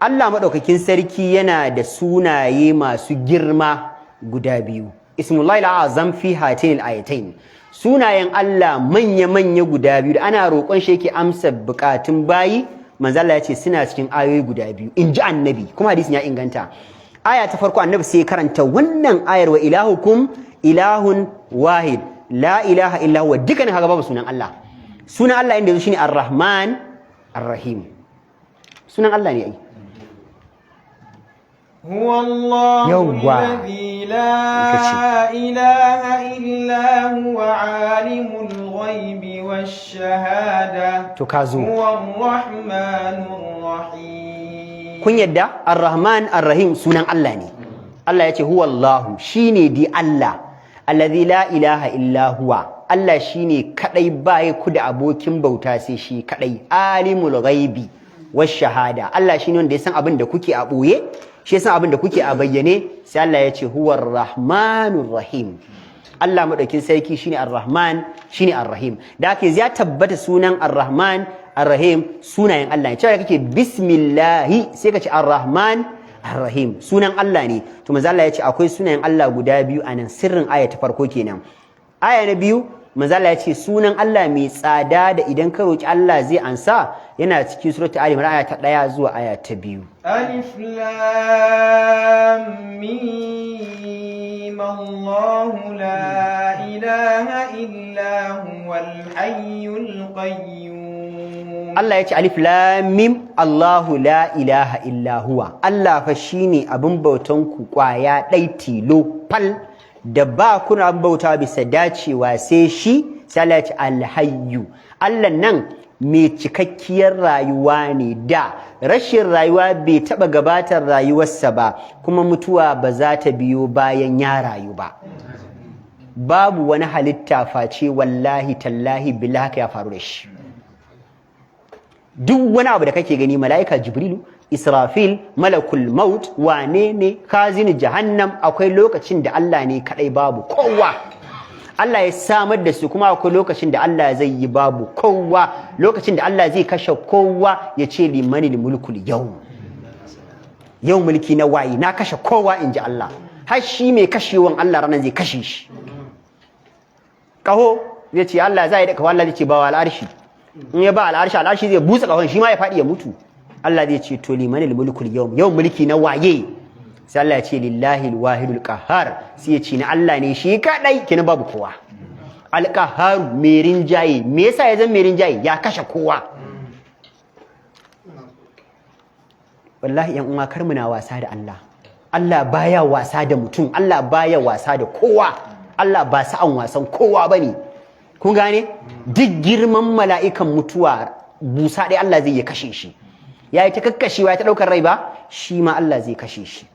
Allah madaukakin sarki yana da sunaye masu girma guda biyu Ismullahi al-Azam fi hatain al-ayatain sunayen Allah manya-manya guda biyu da ana roƙon shi yake amsa bukatun bayi manzo Allah ya ce suna cikin ayoyi guda biyu inji annabi kuma hadisin ya inganta aya ta farko annabi sai karanta wannan ayar wa ilahukum ilahun wahid la ilaha illa huwa dukkanin haka babu sunan Allah sunan Allah inda shine ar-rahman ar-rahim sunan Allah ne ai هو الله الذي لا إله إلا هو عالم الغيب والشهادة هو الرحمن الرحيم kun yadda ar-rahman ar-rahim sunan Allah ne Allah yace huwa Allah shine di Allah alladhi la ilaha illa huwa Allah shine kadai bai ku da abokin bauta sai shi kadai alimul ghaibi wash shahada Allah shine wanda ya san abin da kuke a boye shi ya san abin da kuke a bayyane sai Allah ya ce huwar rahmanur rahim Allah madaukin sarki shine ar-rahman shine ar-rahim da haka ya tabbata sunan ar-rahman ar-rahim sunayen Allah ne cewa kake bismillah sai ka ce ar-rahman ar-rahim sunan Allah ne to manzo Allah ya ce akwai sunayen Allah guda biyu anan sirrin aya ta farko kenan aya na biyu manzo Allah ya ce sunan Allah mai tsada da idan ka roki Allah zai ansa yana cikin suratul Ali Imran aya ta 1 zuwa aya ta 2 alif lam mim Allahu la ilaha illa huwal hayyul qayyum Allah ya ce alif lam mim Allahu la ilaha illa huwa Allah fa shine abin bautan ku kwaya dai tilo fal da ba kuna bauta bisa dacewa sai shi sai Allah ya ce alhayyu Allah nan mai cikakkiyar rayuwa ne da rashin rayuwa bai taba gabatar rayuwarsa ba kuma mutuwa ba za ta biyo bayan ya rayu ba babu wani halitta face wallahi tallahi billahi ya faru da shi duk wani abu da kake gani mala'ika jibrilu Israfil, malakul maut, wane ne, kazini jahannam akwai lokacin da Allah ne kadai babu kowa. Allah ya samar da su kuma akwai lokacin da Allah zai yi babu kowa, lokacin da Allah zai kashe kowa ya ce limanil mulkul yau. Yau mulki na wayi na kashe kowa inji Allah. Har shi mai kashewan Allah ranar zai kashe shi. Kaho zai ce Allah zai da kawo Allah zai ce ba wa al'arshi. In ya ba al'arshi zai busa kahon shi ma ya faɗi ya mutu. Allah zai ce to limanil mulkul yawm yau mulki na waye sai Allah ya ce lillahi alwahidul qahhar sai ya ce ni Allah ne shi kadai kina babu kowa alqahhar mai rinjaye me yasa ya zama mai rinjaye ya kashe kowa wallahi yan uwa kar muna wasa da Allah Allah baya wasa da mutum Allah baya wasa da kowa Allah ba sa'an wasan kowa bane kun gane duk girman mala'ikan mutuwa busa dai Allah zai ya kashe shi ya yi ta kakkashewa ya ta ɗaukar rai ba shi ma Allah zai kashe shi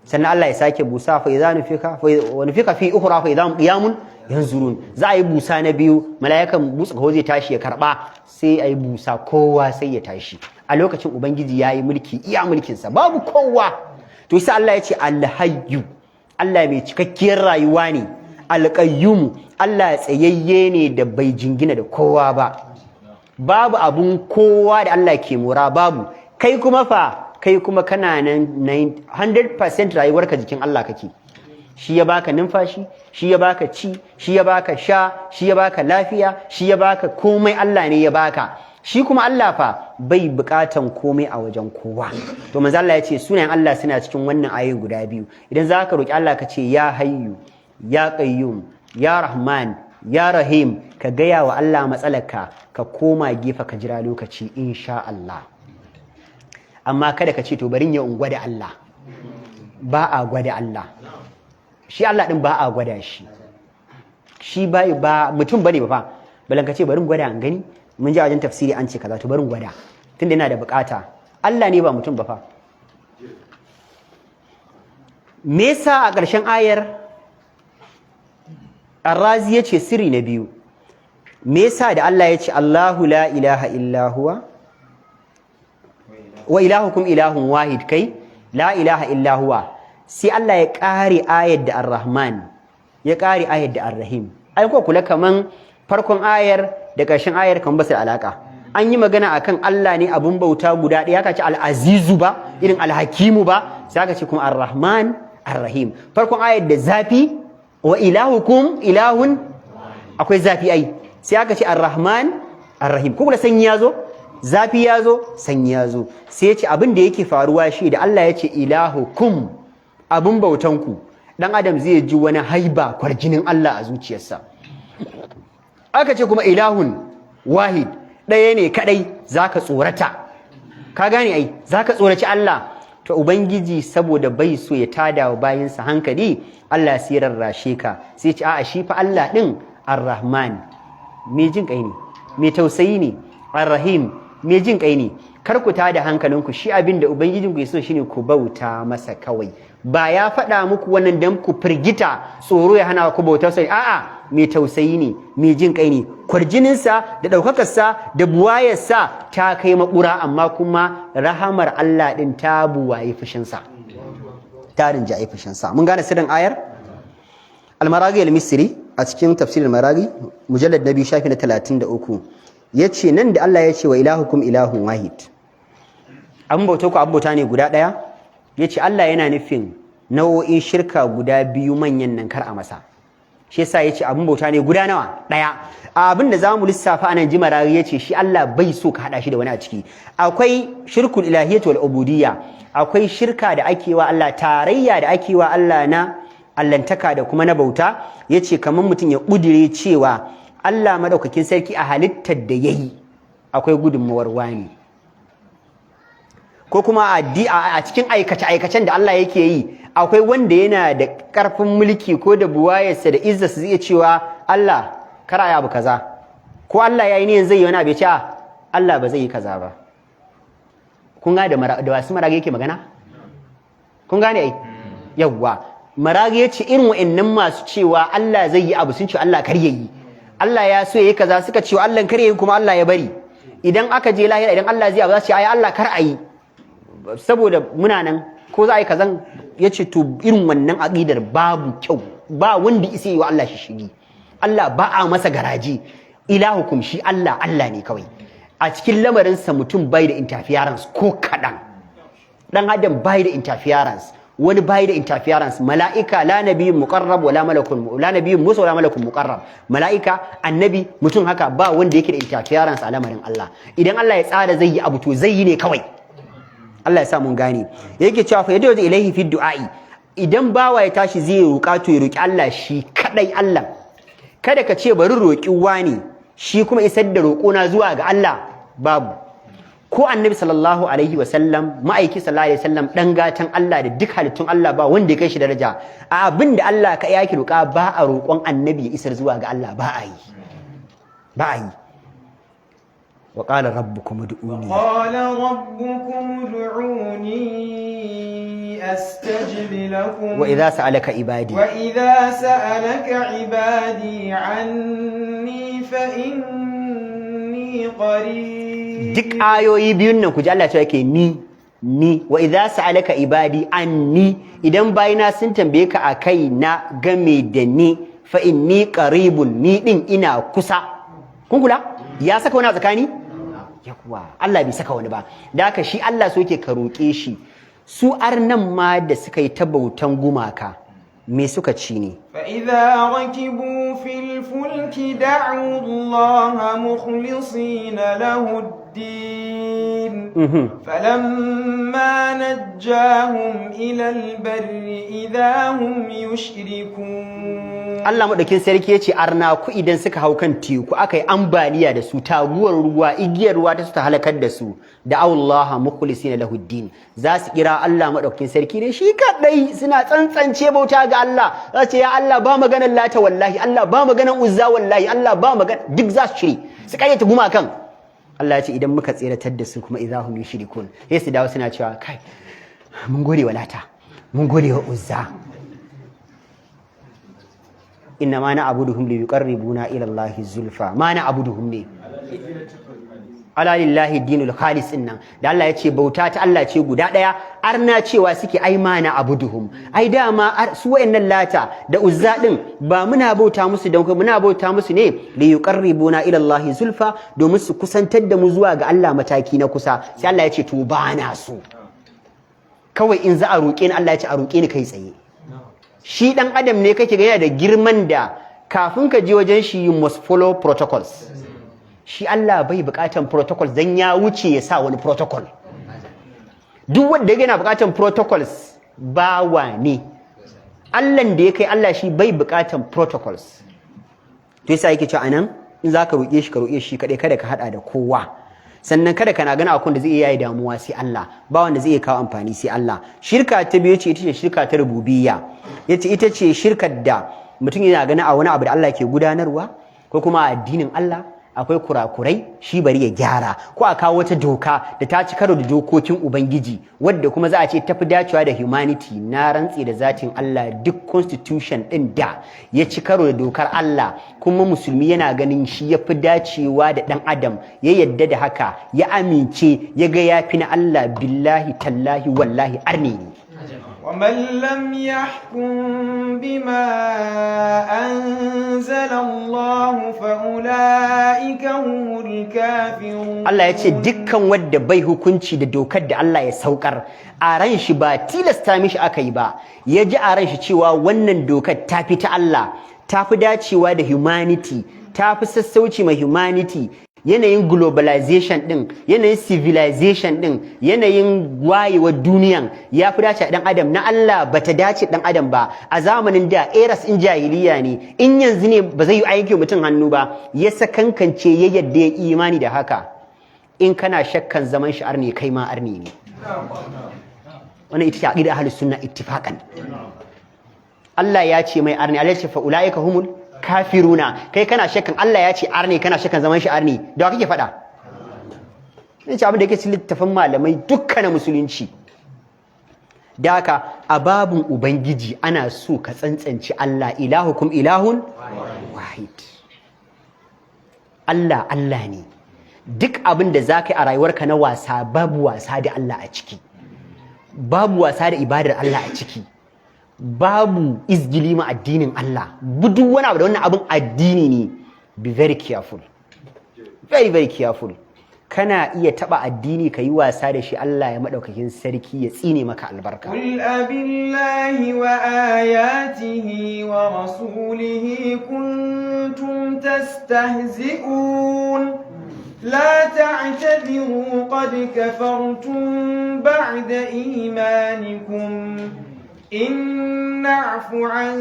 sannan Allah ya sake busa fa idza nufika fi ukhra fa idza qiyamun yanzurun za a yi busa na biyu mala'ikan busa ko zai tashi ya karba sai a yi busa kowa sai ya tashi a lokacin ubangiji ya yi mulki iya mulkinsa babu kowa to sai Allah ya ce alhayyu Allah mai cikakkiyar rayuwa ne alqayyum Allah tsayayye ne da bai jingina da kowa ba babu abun kowa da Allah ke mura babu kai kuma kana nan 100% rayuwarka jikin Allah kake shi ya baka numfashi shi ya baka ci shi ya baka sha shi ya baka lafiya shi ya baka komai Allah ne ya baka shi kuma Allah fa bai bukatan komai a wajen kowa to manzo Allah ya ce sunayen Allah suna cikin wannan ayoyin guda biyu idan zaka roki Allah ka ce ya hayyu ya qayyum ya rahman ya rahim ka gaya wa Allah matsalarka ka koma gefe ka jira lokaci insha Allah amma kada ka ce to bari ya gwada Allah ba a gwada Allah shi Allah din ba a gwada shi ba mutum bane ba fa balan ka ce bari gwada an gani mun ji a wajen tafsiri an ce kaza to bari gwada tunda yana da bukata Allah ne ba mutum ba fa me yasa a ƙarshen ayar Ar-Razi yace sirri na biyu me yasa da Allah yace Allahu la ilaha illa huwa wa ilahukum ilahun wahid kai la ilaha illa huwa sai Allah ya kare ayar da Ar-Rahman ya kare ayar da Ar-Rahim ai ko kula kaman farkon ayar da ƙarshen ayar kan basu alaka an yi magana akan Allah ne abun bauta guda ɗaya aka ce al-azizu ba irin al-hakimu ba sai aka ce kuma Ar-Rahman Ar-Rahim farkon ayar da zafi wa ilahukum ilahun akwai zafi ai sai aka ce Ar-Rahman Ar-Rahim ko kula sanyi yazo zafi yazo sanyi yazo sai ya ce abin da yake faruwa shi da Allah ya ce ilahukum abun bautanku dan adam zai ji wani haiba kwarjinin Allah a zuciyarsa aka ce kuma ilahun wahid ɗaya ne kadai zaka tsorata ka gane ai zaka tsoraci Allah to ubangiji saboda bai so ya tada wa bayinsa hankali Allah sai rarrashe ka sai ce a'a shi fa Allah din Ar-Rahman me jin kai ne me tausayi ne Ar-Rahim me jin kai ne kar ku tada hankalinku shi abin da ubangijinku ya so shine ku bauta masa kawai ba ya faɗa muku wannan dan ku firgita tsoro ya hana ku bautar sai a'a mai tausayi ne mai jin kai ne kwarjininsa da ɗaukakarsa da buwayarsa ta kai makura amma kuma rahamar Allah ɗin ta buwaye fushinsa ta rinjaye fushinsa mun gane sirrin ayar al-maraghi al-misri a cikin tafsirin maraghi mujallad na 2 shafi na 33 yace nan da Allah ya ce wa ilahukum ilahun wahid an bauta ku abota ne guda ɗaya yace Allah yana nufin nau'o'in shirka guda biyu manyan nan kar a masa shi yasa yace abin bauta ne guda nawa daya abin da zamu lissafa anan jimarari yace shi Allah bai so ka hada shi da wani a ciki akwai shirkul ilahiyyah wal ubudiyya akwai shirka da ake wa Allah tarayya da ake wa Allah na allantaka da kuma na bauta yace kaman mutum ya kudire cewa Allah madaukakin sarki a halittar da yayi akwai gudunmawar wani ko kuma a cikin aikace-aikacen da Allah yake yi akwai wanda yana da ƙarfin mulki ko da buwayarsa da izzarsa zai cewa Allah kara ya abu kaza ko Allah yayi ne zai yi wani abu ya ce Allah ba zai yi kaza ba kun ga da wasu marage yake magana kun gane ai yawwa marage ya ce irin wa'annan masu cewa Allah zai yi abu sun ce Allah kar yayi Allah ya so yayi kaza suka ce Allah kar yayi kuma Allah ya bari idan aka je lahira idan Allah zai abu za su ce ai Allah kar ayi saboda muna nan ko za a yi kazan ya ce to irin wannan aƙidar babu kyau ba wanda isa yi wa Allah shi shigi Allah ba a masa garaji ilahukum shi Allah Allah ne kawai a cikin lamarinsa mutum bai da interference ko kaɗan ɗan adam bai da interference wani bai da interference mala'ika la nabiyyun muqarrab wala malakun la nabiyyun musa wala malakun muqarrab mala'ika annabi mutum haka ba wanda yake da interference a lamarin Allah idan Allah ya tsara zai yi abu to zai yi ne kawai Allah ya sa mun gane yake cewa fa yadu ilaihi fi du'a'i idan bawa ya tashi zai roƙa to ya roƙi Allah shi kadai Allah kada ka ce bari roƙi wani shi kuma isar da roƙona zuwa ga Allah babu ko annabi sallallahu alaihi wasallam ma'aiki sallallahu alaihi wasallam dan gatan Allah da duk halittun Allah ba wanda ya kai shi daraja a abin da Allah ka yaki roƙa ba a roƙon annabi ya isar zuwa ga Allah ba a yi وقال ربكم ادعوني أستجب لكم وإذا سألك عبادي عني فإني قريب duk ayoyi biyun nan ku ji Allah ya ce ni wa idza sa'alaka ibadi anni idan bayina sun tambaye ka akai na game da ni fa inni qaribun ni din ina kusa kun kula ya saka wani tsakani yawa Allah bai saka wani ba da haka shi Allah so yake ka roƙe shi su arnan ma da suka yi ta bautan gumaka me suka ci ne fa idza rakibu fil fulki da'u Allah mukhlisina lahu ad-din falamma najjahum ila al-barri idza hum yushrikun Allah madaukin sarki yace arna ku idan suka hau kan teku akai ambaliya da su taguwar ruwa igiyar ruwa ta su ta halakar da su da Allah mukhlisina lahu ad-din za su kira Allah madaukin sarki ne shi kadai suna tsantsance bauta ga Allah za ce ya Allah ba maganar lata wallahi Allah ba maganar uzza wallahi Allah ba maganar duk za su shiri su karyata gumakan Allah ya ce idan muka tseratar da su kuma idahum yushrikun sai su dawo suna cewa kai mun gode wa lata mun gode wa uzza inna ma na'buduhum li yuqarribuna ila Allahi zulfa ma na'buduhum ne ala lillahi dinul khalis innan da Allah ya ce bauta ta Allah ce guda daya arna cewa suke ai ma na'buduhum ai dama su wayannan lata da uzza din ba muna bauta musu da muna bauta musu ne li yuqarribuna ila Allahi zulfa domin su kusantar da mu zuwa ga Allah mataki na kusa sai Allah ya ce to ba na so kawai in za a roƙe ni Allah ya ce a roƙe ni kai tsaye shi dan adam ne kake ga yana da girman da kafin ka je wajen shi you must follow protocols shi Allah bai bukatan protocols dan ya wuce ya sa wani protocol duk wanda yana bukatan protocols bawa ne Allah da ya kai Allah shi bai bukatan protocols to yasa yake cewa anan in zaka roƙe shi ka roƙe shi kadai kada ka hada da kowa sannan kada kana gana akun da zai iya yi damuwa sai Allah ba wanda zai iya kawo amfani sai Allah shirka ta biyu ce ita ce shirka ta rububiyya yace ita ce shirkar da mutum yana gani a wani abu da Allah ke gudanarwa ko kuma a addinin Allah akwai kurakurai shi bari ya gyara, ko a kawo wata doka da ta ci karo da dokokin ubangiji wadda kuma za a ce tafi dacewa da humanity. Na rantse da zatin Allah duk constitution din da ya ci karo da dokar Allah kuma musulmi yana ganin shi ya fi dacewa da dan adam, ya yadda da haka, ya amince, ya ga yafi na Allah, billahi tallahi wallahi arni ne. ومن لم يحكم بما أنزل الله فأولئك هم الكافرون. Allah ya ce dukkan wanda bai hukunci da dokar da Allah ya saukar, a ran shi ba tilasta mishi aka yi ba, ya ji a ran shi cewa wannan dokar ta fi ta Allah, ta fi dacewa da humanity, ta fi sassauci ma humanity, yanayin globalization din, yanayin civilization din, yanayin wayewar duniyan ya fi dace dan adam, na Allah bata dace dan adam ba. A zamanin da eras in jahiliya ne, in yanzu ne ba zai yi aiki mutum hannu ba, ya sakankance ya yadda ya imani da haka. In kana shakkan zaman shi arni, kai ma arni ne. Wannan ita ce aqida ahlus sunna ittifaqan. Allah ya ce mai arni, Allah ya ce fa ulaika humul kafiruna. Kai kana shakkan Allah ya ce arni, kana shakkan zaman shi arni, da kake faɗa? Ne ce abin da yake cikin littafin malamai dukkan musulunci. Da haka a babun ubangiji ana so ka tsantsanci Allah, ilahukum ilahun wahid. Allah Allah ne. Duk abin da zaka yi a rayuwarka na wasa, babu wasa da Allah a ciki, babu wasa da ibadar Allah a ciki, babu izgili ma addinin Allah. Duk wani abu da wannan abin addini ne. Be very careful, very very careful. Kana iya taba addini ka yi wasa da shi, Allah ya madaukakin sarki ya tsine maka albarka. Qul abillahi wa ayatihi wa rasulihi kuntum tastahzi'un la ta'tadiru qad kafartum ba'da imanikum إن نعفو عن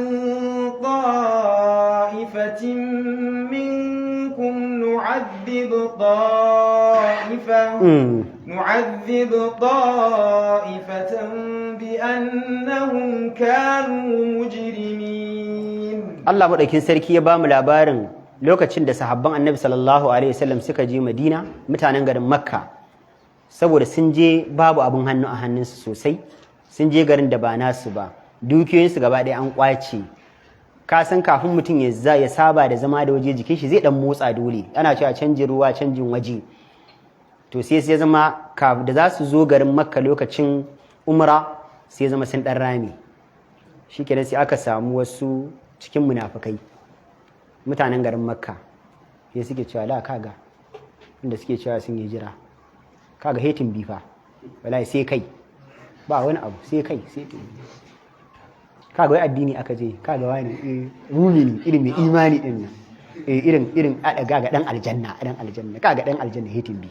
طائفة منكم نعذب طائفة بأنهم كانوا مجرمين. الله مدaukin sarki ya bamu labarin lokacin da sahabban Annabi sallallahu alaihi wasallam suka je Madina, mutanen garin Makka, saboda sun je babu abun hannu a hannunsu sosai, sun je garin da ba nasu ba, dukiyoyinsu gaba ɗaya an kwace. Ka san kafin mutum ya saba da zama da waje, jikin shi zai dan motsa dole, ana cewa canjin ruwa, canjin waje. To sai zama da za su zo garin Makka lokacin umra, sai zama sun dan rami. Shikenan sai aka samu wasu cikin munafikai, mutanen garin Makka, sai suke cewa la kaga inda suke cewa sun yi jira, kaga hetin bifa wallahi sai kai ba wani abu, sai kai sai kaga wai addini aka je, kaga wani mumini irin mai imani din nan, irin ga dan aljanna, kaga dan aljanna hetin bi.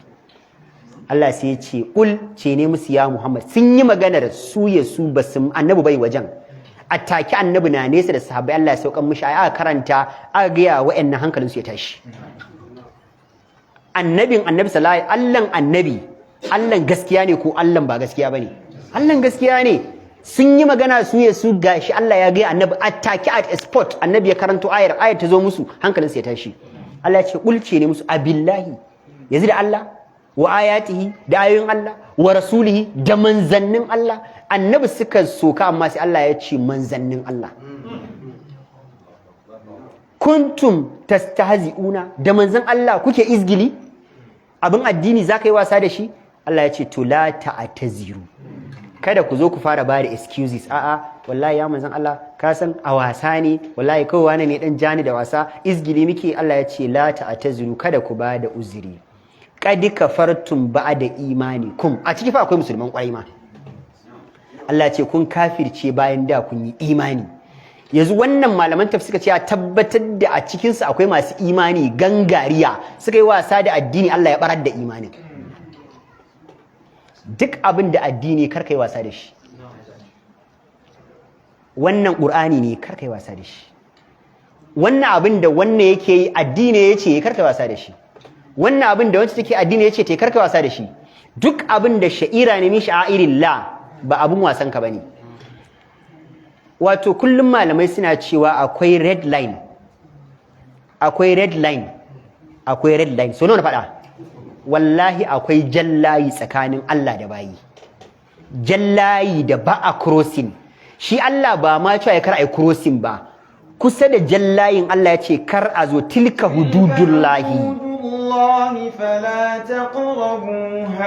Allah sai ya ce kul ce ne musu ya Muhammad, sun yi maganar su ya su basu annabi bai wajen, attaki annabi na nesa da sahabbai. Allah ya saukan mishi aya, aka karanta, aka ga wa'annan hankalin su ya tashi. Annabi sallallahu alaihi annabi Allah gaskiya ne ko Allah ba gaskiya bane? Allah gaskiya ne. Sun yi magana su ya su gashi Allah ya ga annabi attaki at a spot, annabi ya karanto ayar ta zo musu, hankalin su ya tashi. Allah ya ce kulce ne musu abillahi, yanzu da Allah wa ayatihi, da ayoyin Allah, wa rasulihi, da manzannin Allah. Annabi suka soka amma sai Allah ya ce manzannin Allah. Kuntum tastahzi'una, da manzan Allah kuke izgili, abin addini zaka yi wasa da shi. Allah ya ce to la ta'taziru, kada ku zo ku fara bada excuses. A'a wallahi ya manzan Allah, ka san a wasa ne, wallahi kawai wani ne dan jani da wasa, izgili muke. Allah ya ce la ta'taziru, kada ku bada uzuri. Qad kafartum ba'da imanikum, a ciki fa akwai musulman kwarai ma. Allah ce kun kafirce bayan da kun yi imani. Yanzu wannan malaman tafsir suka ce a tabbatar da a cikin su akwai masu imani gangariya, suka yi wasa da addini, Allah ya barar da imanin. Duk abin da addini kar kai wasa da shi. Wannan Qur'ani ne, kar kai wasa da shi. Wannan abin da wannan yake yi addini yace kar kai wasa da shi. Wannan abin da wacce take addini yace te karka wasa da shi. Duk abin da sha'ira ne min sha'irillah, ba abun wasan ka bane. Wato kullum malamai suna cewa akwai red line akwai red line. So nawa na faɗa? Wallahi akwai jallayi tsakanin Allah da bayi. Jallayi da ba a crossing. Shi Allah ba ma cewa ya kar ai crossing ba. Kusa da jallayin Allah ya ce kar a zo tilka hududullahi.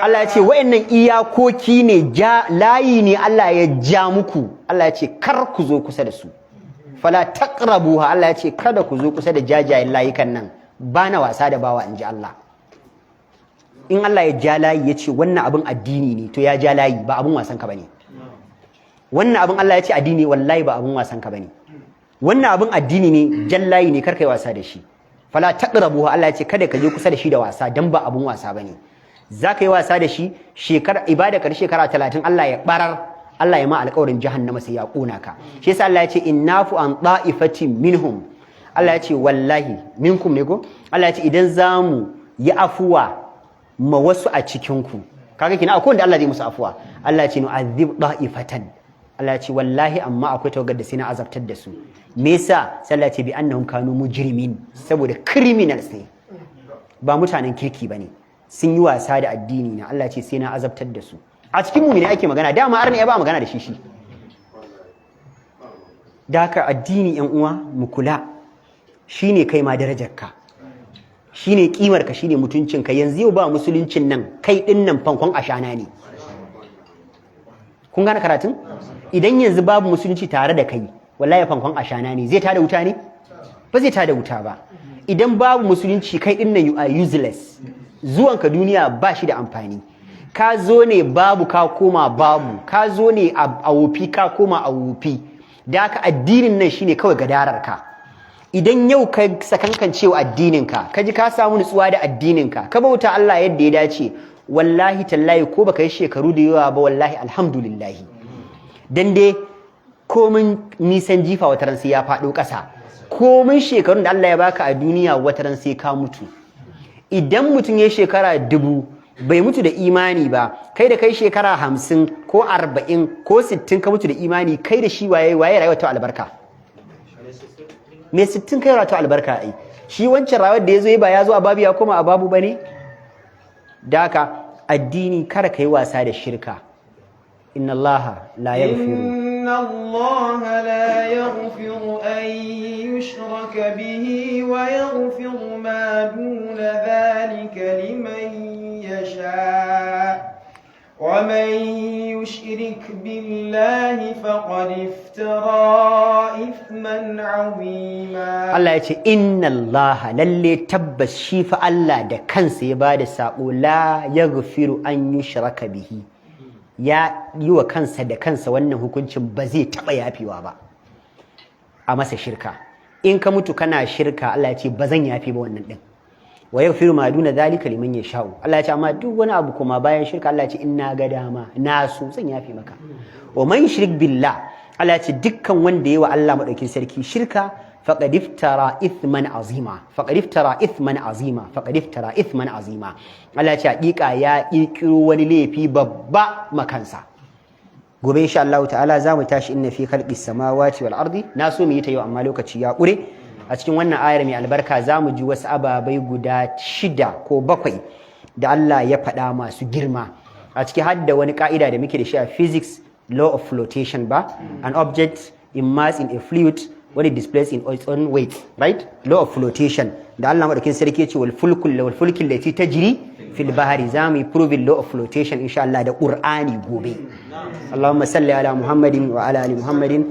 Allah ya ce wa'annan iyakoki ne layi ne Allah ya ja muku. Allah ya ce kar ku zo kusa da su. Fala taqrabuha. Allah ya ce kada ku zo kusa da jajayen layukan nan. Bana wasa da bawa inji Allah. In Allah ya ja layi ya ce wannan abin addini ne to ya ja layi ba abin wasan ka bane. Wannan abin Allah ya ce addini wallahi ba abin wasan ka bane. Wannan abin addini ne jan layi ne kar kai wasa da shi. Fala taqrabuha. Allah ya ce kada ka je kusa da shi da wasa dan ba abun wasa bane. Zaka yi wasa da shi ibada kar shekara 30 Allah ya barar, Allah ya ma alƙawarin jahannama sai ya kona ka. Shi yasa Allah ya ce innafu an ta'ifatin minhum. Allah ya ce wallahi minkum ne ko? Allah ya ce idan zamu yi afuwa ma wasu a cikin ku. Kaga kina akwai wanda Allah zai musu afuwa. Allah ya ce nu'adhib da'ifatan. Allah ya ce wallahi amma akwai tawagar da sai na azabtar da su. Me yasa? Sai Allah ya ce bi annahum kanu mujrimin, saboda criminals ne. Ba mutanen kirki bane. Sun yi wasa da addini na. Allah ya ce sai na azabtar da su. A cikin mu ne ake magana, dama arna ya ba magana da shi. Da haka addini yan uwa mu kula. Shine kai ma darajarka. Shine kimarka, shine mutuncinka. Yanzu yau ba musuluncin nan, kai din nan fankon ashana ne. Kun gane karatun? Idan yanzu babu musulunci tare da kai, wallahi fankon ashana ne. Zai tada wuta ne? Ba zai tada wuta ba. Idan babu musulunci kai din nan you are useless. Zuwanka duniya ba shi da amfani. Ka zo ne babu ka koma babu. Ka zo ne a wofi ka koma a wofi. Da haka addinin nan shine kawai gadararka. Idan yau ka sakankancewa addininka, ka ji ka samu nutsuwa da addininka, ka bauta Allah yadda ya dace, wallahi tallahi ko baka yi shekaru da yawa ba wallahi alhamdulillahi. Dan dai komin nisan jifa wataran sai ya faɗo ƙasa. Komin shekarun da Allah ya baka a duniya wataran sai ka mutu. Idan mutum ya shekara 1000 bai mutu da imani ba, kai da kai shekara 50 ko 40 ko 60 ka mutu da imani, kai da shi waye rayuwar ta albarka. Me 60 kai rayuwar ta albarka ai. Shi wancan rayuwar da yazo ba ya zo a babu ya koma a babu bane. Da haka addini kada kai wasa da shirka. Inna Allah la yaghfiru إن الله لا يغفر أن يشرك به ويغفر ما دون ذلك لمن يشاء ومن يشرك بالله فقد افترى إثما عظيما. Allah ya ce inna Allah lalle tabbas shi fa Allah da kansa ya bada sako la yaghfiru an yushraka bihi. Ya yi wa kansa da kansa wannan hukuncin ba zai taɓa yafewa ba a masa shirka. In ka mutu kana shirka, Allah ya ce ba zan yafe ba wannan ɗin. Wa yaghfiru ma duna zalika liman yasha'u. Allah ya ce amma duk wani abu kuma bayan shirka, Allah ya ce in na ga dama na so zan yafe maka. Wa man yushrik billah, Allah ya ce dukkan wanda yayi wa Allah madaukin sarki shirka faqad iftara ithman azima. Faqad iftara ithman azima. Faqad iftara ithman azima. Allah ya ce hakika ya kirkiro wani laifi babba makansa. Gobe insha Allah ta'ala zamu tashi inna fi khalqis samawati wal ardi. Na so mu yi ta yau amma lokaci ya kure. A cikin wannan ayar mai albarka zamu ji wasu ababai guda 6 ko 7 da Allah ya faɗa masu girma. A ciki har da wani ka'ida da muke da shi a physics, law of flotation ba, an object in mass in a fluid when it displays in its own weight, right? Law of flotation. Da Allah madaukin sarki ya ce wal fulkul lati tajri fil bahri. Zamu prove law of flotation insha Allah da Qur'ani gobe. Allahumma salli ala Muhammadin wa ala ali Muhammadin.